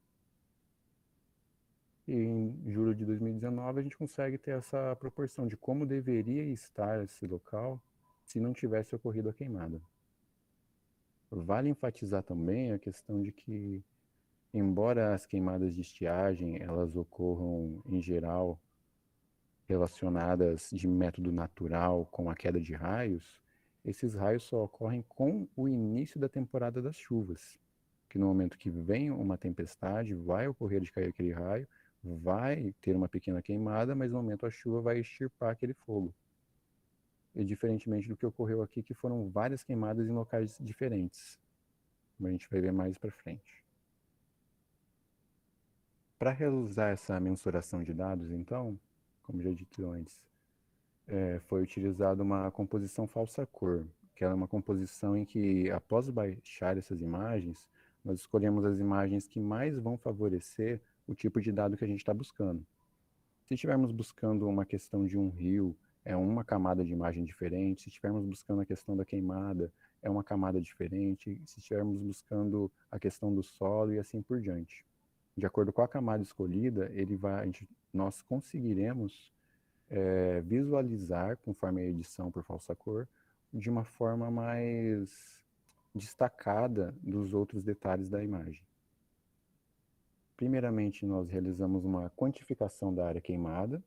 E em julho de 2019 a gente consegue ter essa proporção de como deveria estar esse local se não tivesse ocorrido a queimada. Vale enfatizar também a questão de que, embora as queimadas de estiagem elas ocorram em geral relacionadas de método natural com a queda de raios, esses raios só ocorrem com o início da temporada das chuvas, que no momento que vem uma tempestade vai ocorrer de cair aquele raio, vai ter uma pequena queimada, mas no momento a chuva vai extirpar aquele fogo. E diferentemente do que ocorreu aqui, que foram várias queimadas em locais diferentes, como a gente vai ver mais para frente. Para realizar essa mensuração de dados, então, como já dito antes, foi utilizada uma composição falsa cor, que é uma composição em que, após baixar essas imagens, nós escolhemos as imagens que mais vão favorecer o tipo de dado que a gente está buscando. Se estivermos buscando uma questão de um rio, é uma camada de imagem diferente. Se estivermos buscando a questão da queimada, é uma camada diferente. Se estivermos buscando a questão do solo e assim por diante. De acordo com a camada escolhida, nós conseguiremos visualizar, conforme a edição por falsa cor, de uma forma mais destacada dos outros detalhes da imagem. Primeiramente, nós realizamos uma quantificação da área queimada,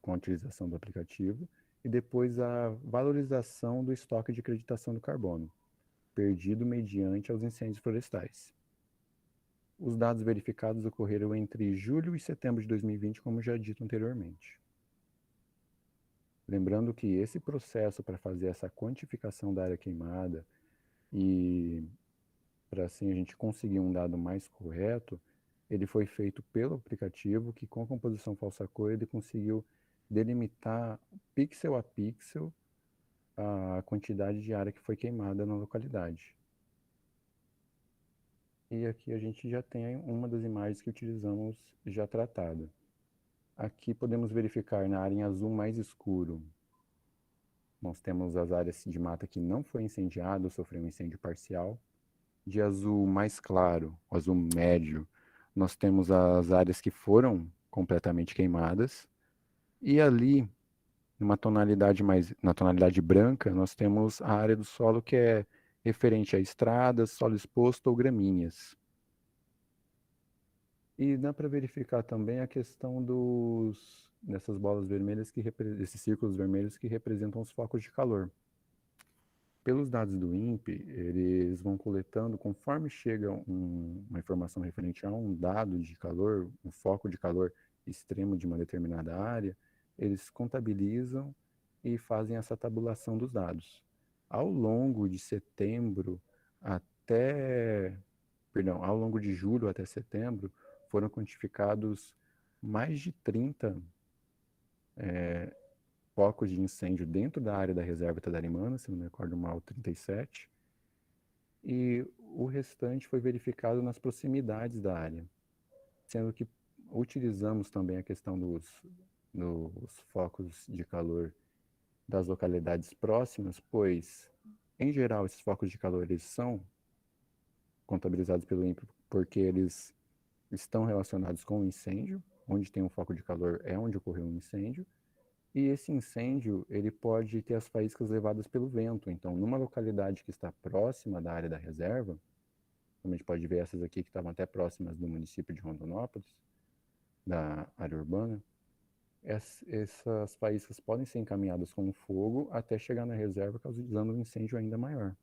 com a utilização do aplicativo, e depois a valorização do estoque de acreditação do carbono, perdido mediante aos incêndios florestais. Os dados verificados ocorreram entre julho e setembro de 2020, como já dito anteriormente. Lembrando que esse processo para fazer essa quantificação da área queimada e para assim a gente conseguir um dado mais correto, ele foi feito pelo aplicativo que, com a composição falsa cor, ele conseguiu delimitar pixel a pixel a quantidade de área que foi queimada na localidade. E aqui a gente já tem uma das imagens que utilizamos já tratada. Aqui podemos verificar na área em azul mais escuro. Nós temos as áreas de mata que não foi incendiada ou sofreu um incêndio parcial. De azul mais claro, azul médio, nós temos as áreas que foram completamente queimadas. E ali, na tonalidade branca, nós temos a área do solo que é referente a estradas, solo exposto ou gramíneas. E dá para verificar também a questão dessas bolas vermelhas, esses círculos vermelhos que representam os focos de calor. Pelos dados do INPE, eles vão coletando, conforme chega uma informação referente a um dado de calor, um foco de calor extremo de uma determinada área, eles contabilizam e fazem essa tabulação dos dados. Ao longo de ao longo de julho até setembro, foram quantificados mais de 30 focos de incêndio dentro da área da reserva Tadarimana, se não me recordo mal, 37, e o restante foi verificado nas proximidades da área, sendo que utilizamos também a questão dos focos de calor das localidades próximas, pois, em geral, esses focos de calor eles são contabilizados pelo INPE porque eles estão relacionados com o incêndio, onde tem um foco de calor é onde ocorreu um incêndio, e esse incêndio ele pode ter as faíscas levadas pelo vento. Então, numa localidade que está próxima da área da reserva, como a gente pode ver essas aqui que estavam até próximas do município de Rondonópolis, da área urbana, essas faíscas podem ser encaminhadas com fogo até chegar na reserva, causando um incêndio ainda maior.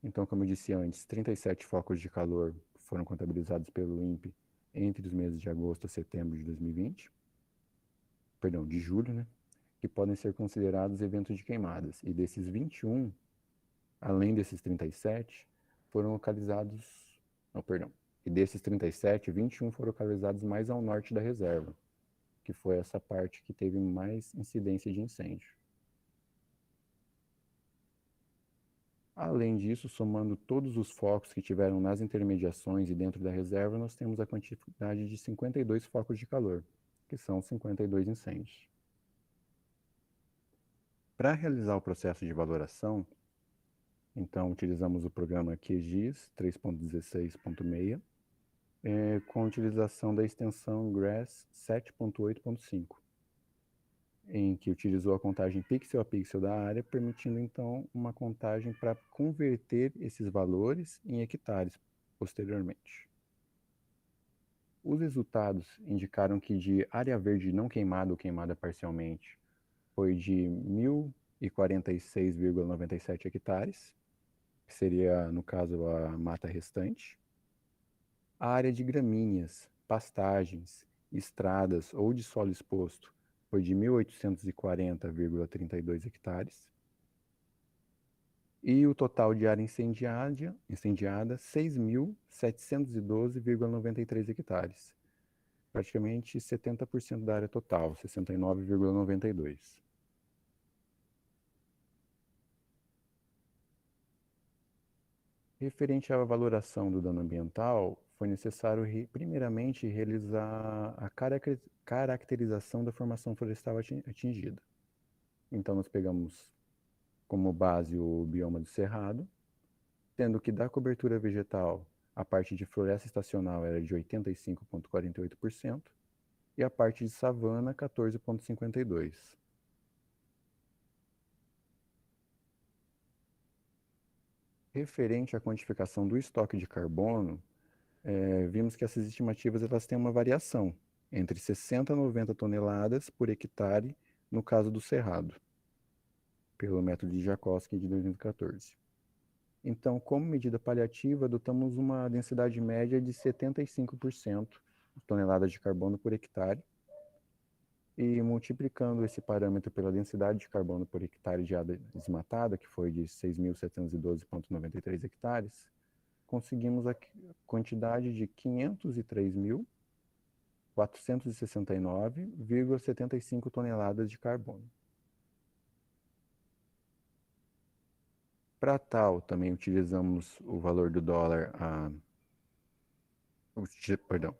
Então, como eu disse antes, 37 focos de calor foram contabilizados pelo INPE entre os meses de agosto a setembro de 2020, perdão, de julho, né? Que podem ser considerados eventos de queimadas. E desses 21, além desses 37, foram localizados, não, perdão, e desses 37, 21 foram localizados mais ao norte da reserva, que foi essa parte que teve mais incidência de incêndio. Além disso, somando todos os focos que tiveram nas intermediações e dentro da reserva, nós temos a quantidade de 52 focos de calor, que são 52 incêndios. Para realizar o processo de valoração, então utilizamos o programa QGIS 3.16.6, com a utilização da extensão GRASS 7.8.5, em que utilizou a contagem pixel a pixel da área, permitindo então uma contagem para converter esses valores em hectares posteriormente. Os resultados indicaram que de área verde não queimada ou queimada parcialmente foi de 1.046,97 hectares, que seria, no caso, a mata restante. A área de gramíneas, pastagens, estradas ou de solo exposto foi de 1.840,32 hectares. E o total de área incendiada 6.712,93 hectares. Praticamente 70% da área total, 69,92. Referente à valoração do dano ambiental, foi necessário, primeiramente, realizar a caracterização da formação florestal atingida. Então, nós pegamos como base o bioma do Cerrado, tendo que da cobertura vegetal, a parte de floresta estacional era de 85,48% e a parte de savana, 14,52%. Referente à quantificação do estoque de carbono, vimos que essas estimativas elas têm uma variação entre 60 a 90 toneladas por hectare no caso do Cerrado, pelo método de Jakosky de 2014. Então, como medida paliativa, adotamos uma densidade média de 75% de toneladas de carbono por hectare, e multiplicando esse parâmetro pela densidade de carbono por hectare de área desmatada, que foi de 6.712,93 hectares, conseguimos a quantidade de 503.469,75 toneladas de carbono. Para tal, também utilizamos o valor do dólar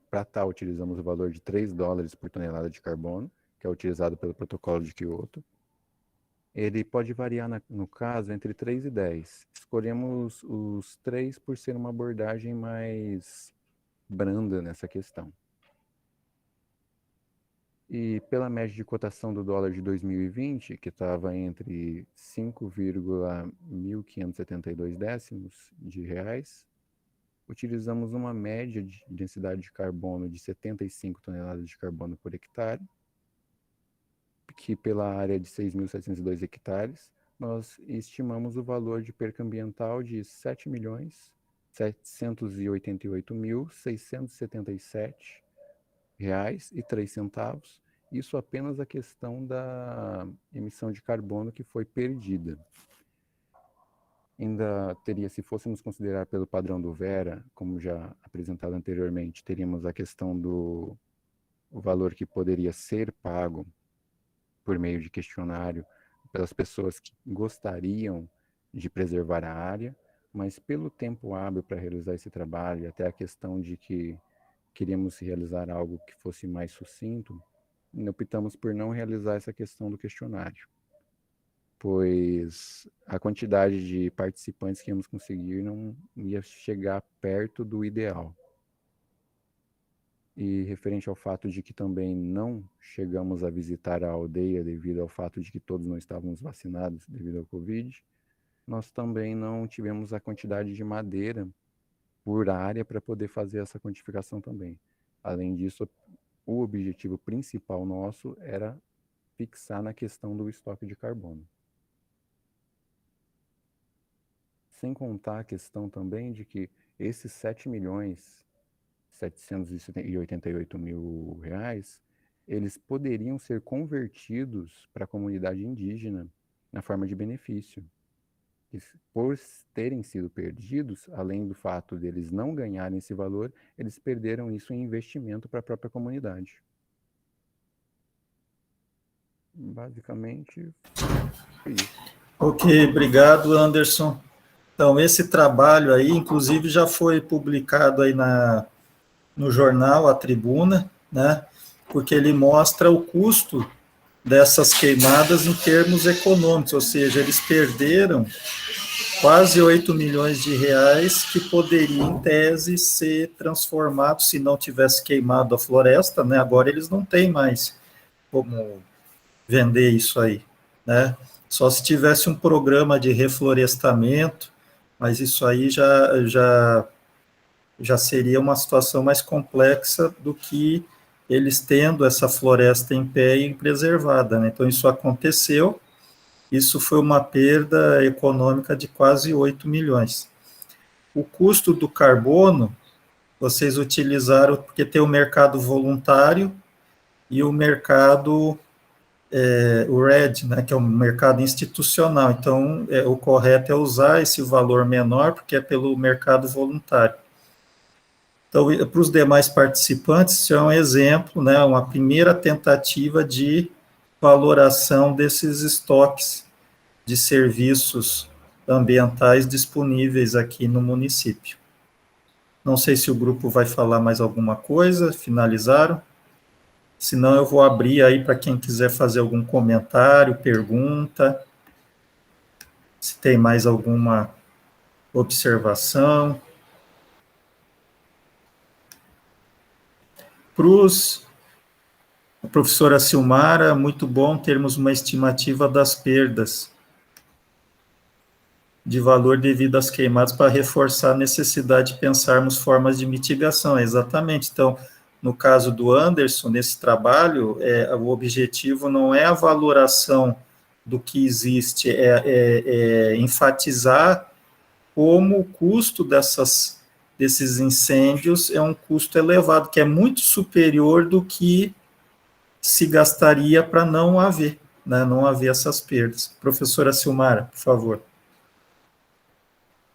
para tal, utilizamos o valor de $3 por tonelada de carbono, que é utilizado pelo Protocolo de Kyoto. Ele pode variar, no caso, entre 3 e 10. Escolhemos os 3 por ser uma abordagem mais branda nessa questão. E pela média de cotação do dólar de 2020, que estava entre 5,1572 décimos de reais, utilizamos uma média de densidade de carbono de 75 toneladas de carbono por hectare, que pela área de 6.702 hectares, nós estimamos o valor de perca ambiental de R$ 7.788.677,03. Isso apenas a questão da emissão de carbono que foi perdida. Ainda teria, se fôssemos considerar pelo padrão do Verra, como já apresentado anteriormente, teríamos a questão o valor que poderia ser pago por meio de questionário pelas pessoas que gostariam de preservar a área, mas pelo tempo hábil para realizar esse trabalho, e até a questão de que queríamos realizar algo que fosse mais sucinto, optamos por não realizar essa questão do questionário, pois a quantidade de participantes que íamos conseguir não ia chegar perto do ideal. E referente ao fato de que também não chegamos a visitar a aldeia devido ao fato de que todos não estávamos vacinados devido ao Covid, nós também não tivemos a quantidade de madeira por área para poder fazer essa quantificação também. Além disso, o objetivo principal nosso era fixar na questão do estoque de carbono. Sem contar a questão também de que esses 7.788.000 reais, eles poderiam ser convertidos para a comunidade indígena na forma de benefício. E por terem sido perdidos, além do fato deles não ganharem esse valor, eles perderam isso em investimento para a própria comunidade. Basicamente, foi isso. Ok, obrigado, Anderson. Então, esse trabalho aí, inclusive, já foi publicado aí no jornal A Tribuna, né? Porque ele mostra o custo dessas queimadas em termos econômicos, ou seja, eles perderam quase 8 milhões de reais que poderiam, em tese, ser transformados se não tivesse queimado a floresta, né? Agora eles não têm mais como vender isso aí, né? Só se tivesse um programa de reflorestamento, mas isso aí já seria uma situação mais complexa do que eles tendo essa floresta em pé e preservada, né? Então, isso aconteceu, isso foi uma perda econômica de quase 8 milhões. O custo do carbono, vocês utilizaram, porque tem o mercado voluntário e o mercado, o RED, né, que é o mercado institucional. Então, o correto é usar esse valor menor, porque é pelo mercado voluntário. Então, para os demais participantes, isso é um exemplo, né, uma primeira tentativa de valoração desses estoques de serviços ambientais disponíveis aqui no município. Não sei se o grupo vai falar mais alguma coisa, finalizaram? Senão eu vou abrir aí para quem quiser fazer algum comentário, pergunta, se tem mais alguma observação. A professora Silmara, muito bom termos uma estimativa das perdas de valor devido às queimadas para reforçar a necessidade de pensarmos formas de mitigação. Exatamente. Então, no caso do Anderson, nesse trabalho, o objetivo não é a valoração do que existe, é enfatizar como o custo desses incêndios é um custo elevado, que é muito superior do que se gastaria para não haver, né, não haver essas perdas. Professora Silmara, por favor.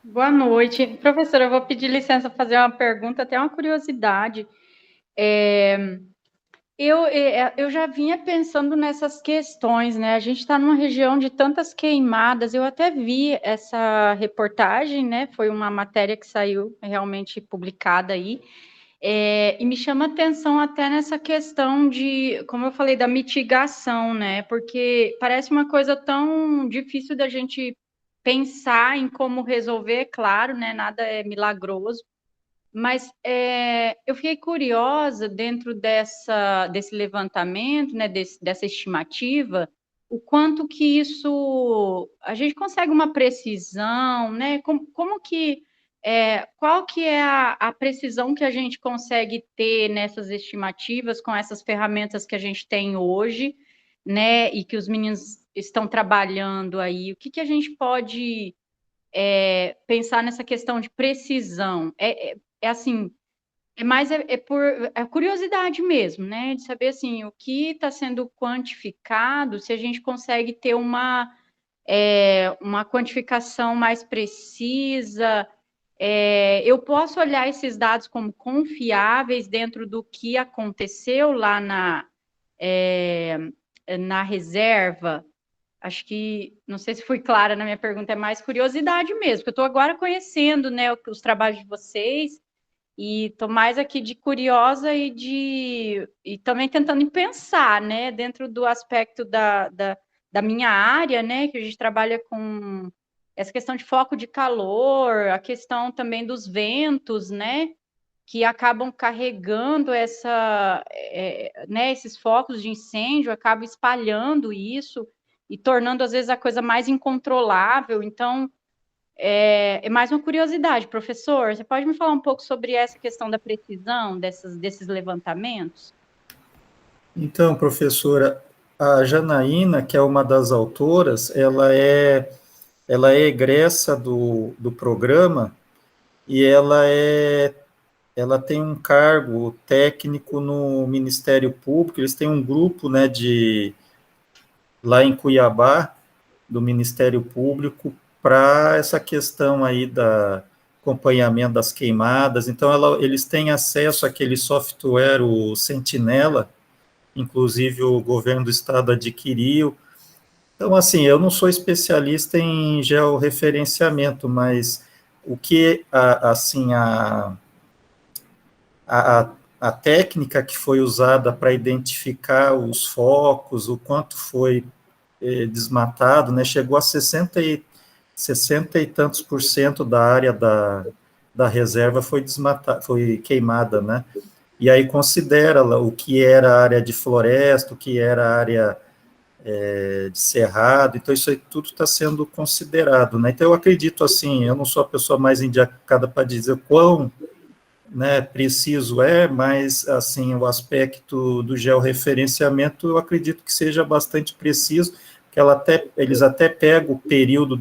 Boa noite. Professora, eu vou pedir licença para fazer uma pergunta, até uma curiosidade. Eu já vinha pensando nessas questões, né? A gente está numa região de tantas queimadas. Eu até vi essa reportagem, né? Foi uma matéria que saiu realmente publicada aí. E me chama atenção até nessa questão de, como eu falei, da mitigação, né? Porque parece uma coisa tão difícil da gente pensar em como resolver, claro, né? Nada é milagroso. Mas eu fiquei curiosa dentro desse levantamento, né, dessa estimativa, o quanto que isso a gente consegue uma precisão, né? Como que qual que é a precisão que a gente consegue ter nessas estimativas com essas ferramentas que a gente tem hoje, né? E que os meninos estão trabalhando aí? O que a gente pode pensar nessa questão de precisão? Assim, por curiosidade mesmo, né? De saber assim, o que está sendo quantificado, se a gente consegue ter uma quantificação mais precisa, eu posso olhar esses dados como confiáveis dentro do que aconteceu lá na reserva? Acho que, não sei se fui clara na minha pergunta, é mais curiosidade mesmo, porque eu estou agora conhecendo, né, os trabalhos de vocês, e estou mais aqui de curiosa e também tentando pensar, né, dentro do aspecto da minha área, né, que a gente trabalha com essa questão de foco de calor, a questão também dos ventos, né, que acabam carregando né, esses focos de incêndio, acabam espalhando isso e tornando, às vezes, a coisa mais incontrolável. Então, é mais uma curiosidade, professor. Você pode me falar um pouco sobre essa questão da precisão desses levantamentos? Então, professora, a Janaína, que é uma das autoras, ela é egressa do programa e ela tem um cargo técnico no Ministério Público. Eles têm um grupo, né, lá em Cuiabá, do Ministério Público, para essa questão aí da acompanhamento das queimadas. Então, eles têm acesso àquele software, o Sentinela, inclusive o governo do estado adquiriu. Então, assim, eu não sou especialista em georreferenciamento, mas o que, assim, a técnica que foi usada para identificar os focos, o quanto foi desmatado, né, chegou a 60 e tantos por cento da área da reserva foi queimada, né, e aí considera o que era área de floresta, o que era área de cerrado, então isso aí tudo está sendo considerado, né, então eu acredito assim, eu não sou a pessoa mais indicada para dizer quão, né, preciso mas, assim, o aspecto do georreferenciamento, eu acredito que seja bastante preciso, que eles até pegam o período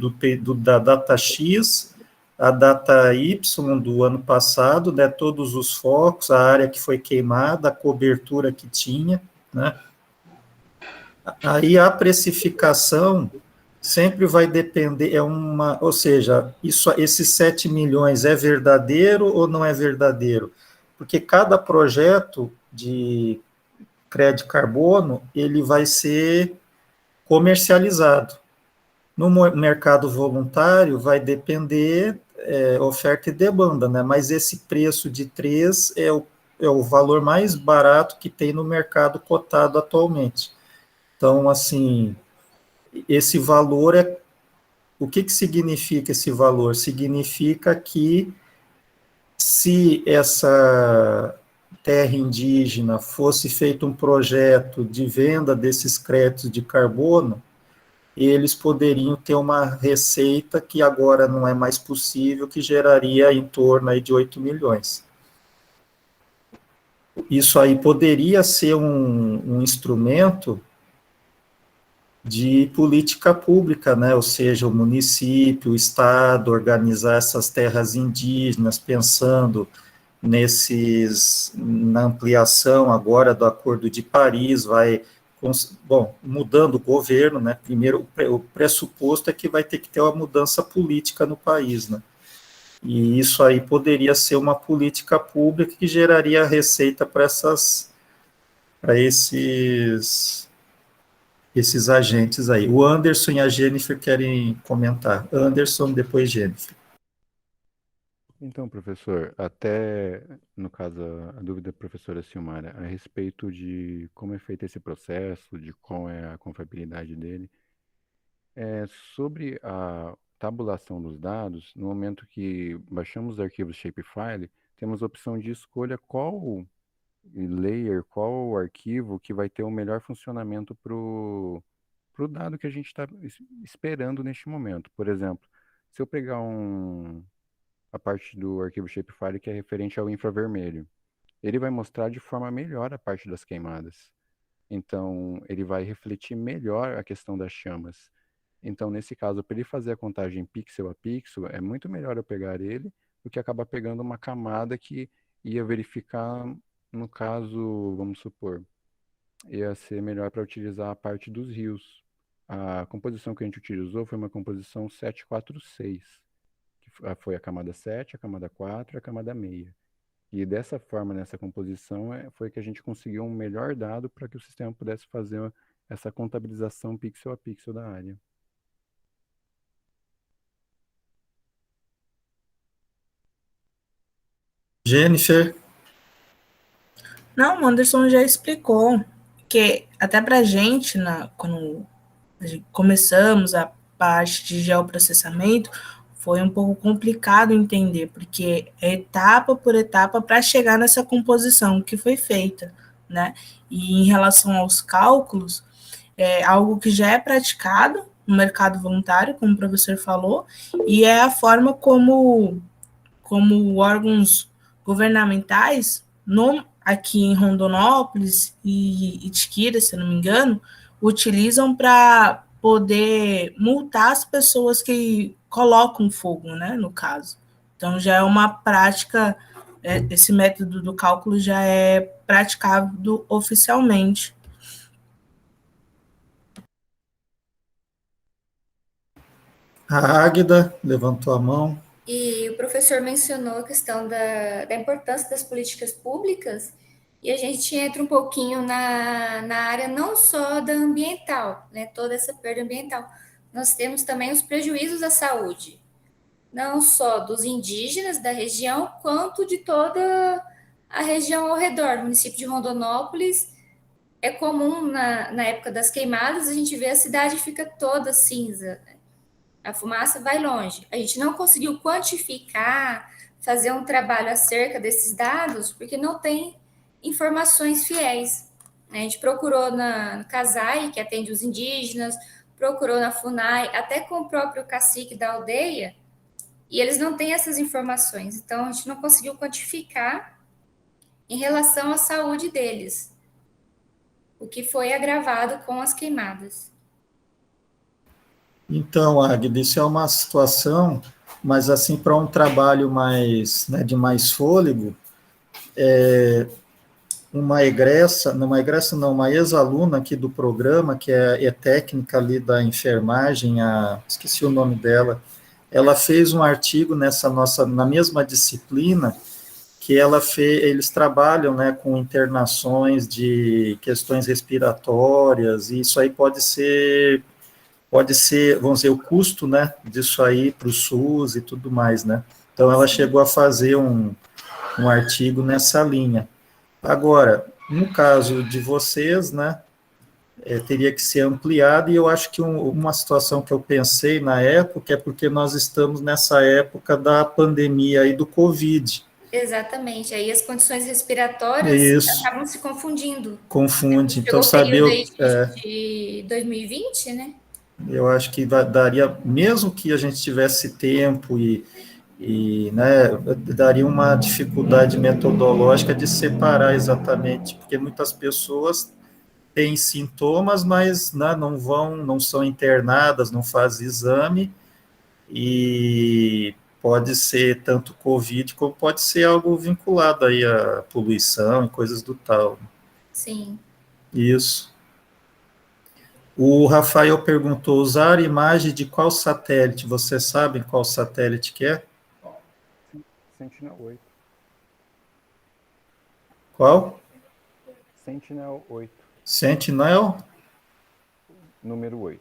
da data X, a data Y do ano passado, né, todos os focos, a área que foi queimada, a cobertura que tinha, né, aí a precificação sempre vai depender, ou seja, esses 7 milhões é verdadeiro ou não é verdadeiro? Porque cada projeto de crédito carbono, ele vai ser comercializado. No mercado voluntário, vai depender oferta e demanda, né? Mas esse preço de 3 é o valor mais barato que tem no mercado cotado atualmente. Então, assim, esse valor o que significa esse valor? Significa que se essa terra indígena fosse feito um projeto de venda desses créditos de carbono, eles poderiam ter uma receita que agora não é mais possível, que geraria em torno aí de 8 milhões. Isso aí poderia ser um instrumento de política pública, né? Ou seja, o município, o estado, organizar essas terras indígenas, pensando na ampliação agora do Acordo de Paris, mudando o governo, né? Primeiro, o pressuposto é que vai ter que ter uma mudança política no país, né? E isso aí poderia ser uma política pública que geraria receita para esses agentes aí. O Anderson e a Jennifer querem comentar. Anderson, depois Jennifer. Então, professor, até no caso a dúvida da professora Silmara a respeito de como é feito esse processo, de qual é a confiabilidade dele, sobre a tabulação dos dados, no momento que baixamos os arquivos Shapefile, temos a opção de escolha qual layer, qual arquivo que vai ter o melhor funcionamento para o dado que a gente está esperando neste momento. Por exemplo, se eu pegar a parte do arquivo Shapefile que é referente ao infravermelho, ele vai mostrar de forma melhor a parte das queimadas. Então, ele vai refletir melhor a questão das chamas. Então, nesse caso, para ele fazer a contagem pixel a pixel, é muito melhor eu pegar ele do que acabar pegando uma camada que ia verificar, no caso, vamos supor, ia ser melhor para utilizar a parte dos rios. A composição que a gente utilizou foi uma composição 746, foi a camada 7, a camada 4 e a camada meia. E dessa forma, nessa composição, foi que a gente conseguiu um melhor dado para que o sistema pudesse fazer essa contabilização pixel a pixel da área. Jennifer? Não, o Anderson já explicou que até para a gente, quando começamos a parte de geoprocessamento, foi um pouco complicado entender, porque é etapa por etapa para chegar nessa composição que foi feita, né? E em relação aos cálculos, é algo que já é praticado no mercado voluntário, como o professor falou, e é a forma como órgãos governamentais, aqui em Rondonópolis e Itiquira, se eu não me engano, utilizam para poder multar as pessoas que colocam fogo, né, no caso. Então, já é uma prática, esse método do cálculo já é praticado oficialmente. A Águida levantou a mão. E o professor mencionou a questão da importância das políticas públicas, e a gente entra um pouquinho na área não só da ambiental, né, toda essa perda ambiental. Nós temos também os prejuízos à saúde, não só dos indígenas da região, quanto de toda a região ao redor. No município de Rondonópolis, é comum, na época das queimadas, a gente vê a cidade fica toda cinza, a fumaça vai longe. A gente não conseguiu quantificar, fazer um trabalho acerca desses dados, porque não tem informações fiéis. A gente procurou no CASAI, que atende os indígenas, procurou na FUNAI, até com o próprio cacique da aldeia, e eles não têm essas informações. Então, a gente não conseguiu quantificar em relação à saúde deles, o que foi agravado com as queimadas. Então, Águida, isso é uma situação, mas assim, para um trabalho mais, né, de mais fôlego, uma ex-aluna aqui do programa, que é técnica ali da enfermagem, esqueci o nome dela, ela fez um artigo na mesma disciplina, que eles trabalham, né, com internações de questões respiratórias, e isso aí pode ser, vamos dizer, o custo, né, disso aí para o SUS e tudo mais, né. Então, ela chegou a fazer um artigo nessa linha. Agora, no caso de vocês, né, teria que ser ampliado, e eu acho que uma situação que eu pensei na época é porque nós estamos nessa época da pandemia e do Covid. Exatamente, aí as condições respiratórias Isso. acabam se confundindo. Confunde, então Chegou o período sabia... aí de 2020, né? Eu acho que daria, mesmo que a gente tivesse tempo né, daria uma dificuldade metodológica de separar exatamente, porque muitas pessoas têm sintomas, mas, né, não são internadas, não fazem exame, e pode ser tanto Covid, como pode ser algo vinculado aí à poluição e coisas do tal. Sim. Isso. O Rafael perguntou, usar imagem de qual satélite? Vocês sabem qual satélite que é? Sentinel-8. Qual? Sentinel-8. Sentinel? Número 8.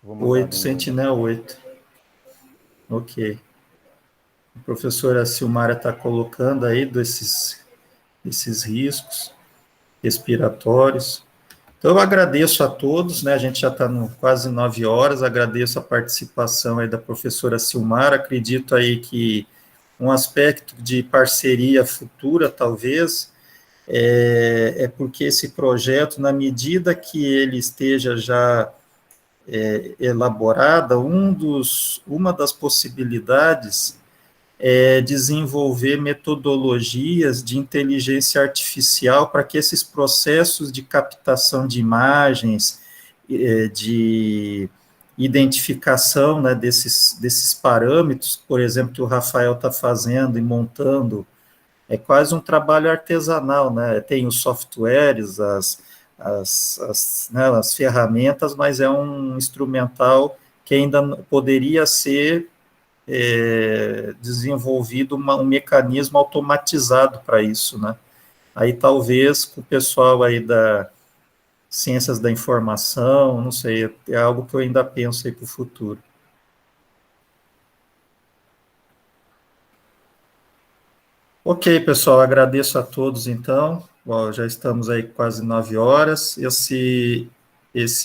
8, Sentinel-8. Ok. A professora Silmara está colocando aí esses riscos respiratórios. Então, eu agradeço a todos, né, a gente já está quase 9 horas, agradeço a participação aí da professora Silmara, acredito aí que um aspecto de parceria futura, talvez, é porque esse projeto, na medida que ele esteja já elaborada, uma das possibilidades é desenvolver metodologias de inteligência artificial para que esses processos de captação de imagens, de identificação, né, desses parâmetros, por exemplo, que o Rafael está fazendo e montando, é quase um trabalho artesanal, né? Tem os softwares, as ferramentas, mas é um instrumental que ainda poderia ser desenvolvido um mecanismo automatizado para isso, né? Aí talvez com o pessoal aí da ciências da informação, não sei, é algo que eu ainda penso aí para o futuro. Ok, pessoal, agradeço a todos, então. Bom, já estamos aí quase 9 horas. Esse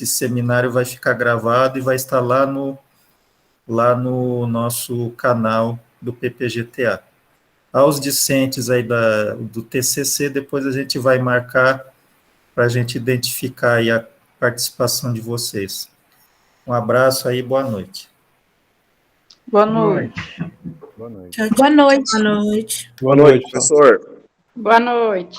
seminário vai ficar gravado e vai estar lá no nosso canal do PPGTA. Aos discentes aí do TCC, depois a gente vai marcar para a gente identificar aí a participação de vocês. Um abraço aí, boa noite. Boa noite. Boa noite. Tchau, tchau. Boa noite. Boa noite. Boa Boa noite, noite, pessoal. professor. Boa noite.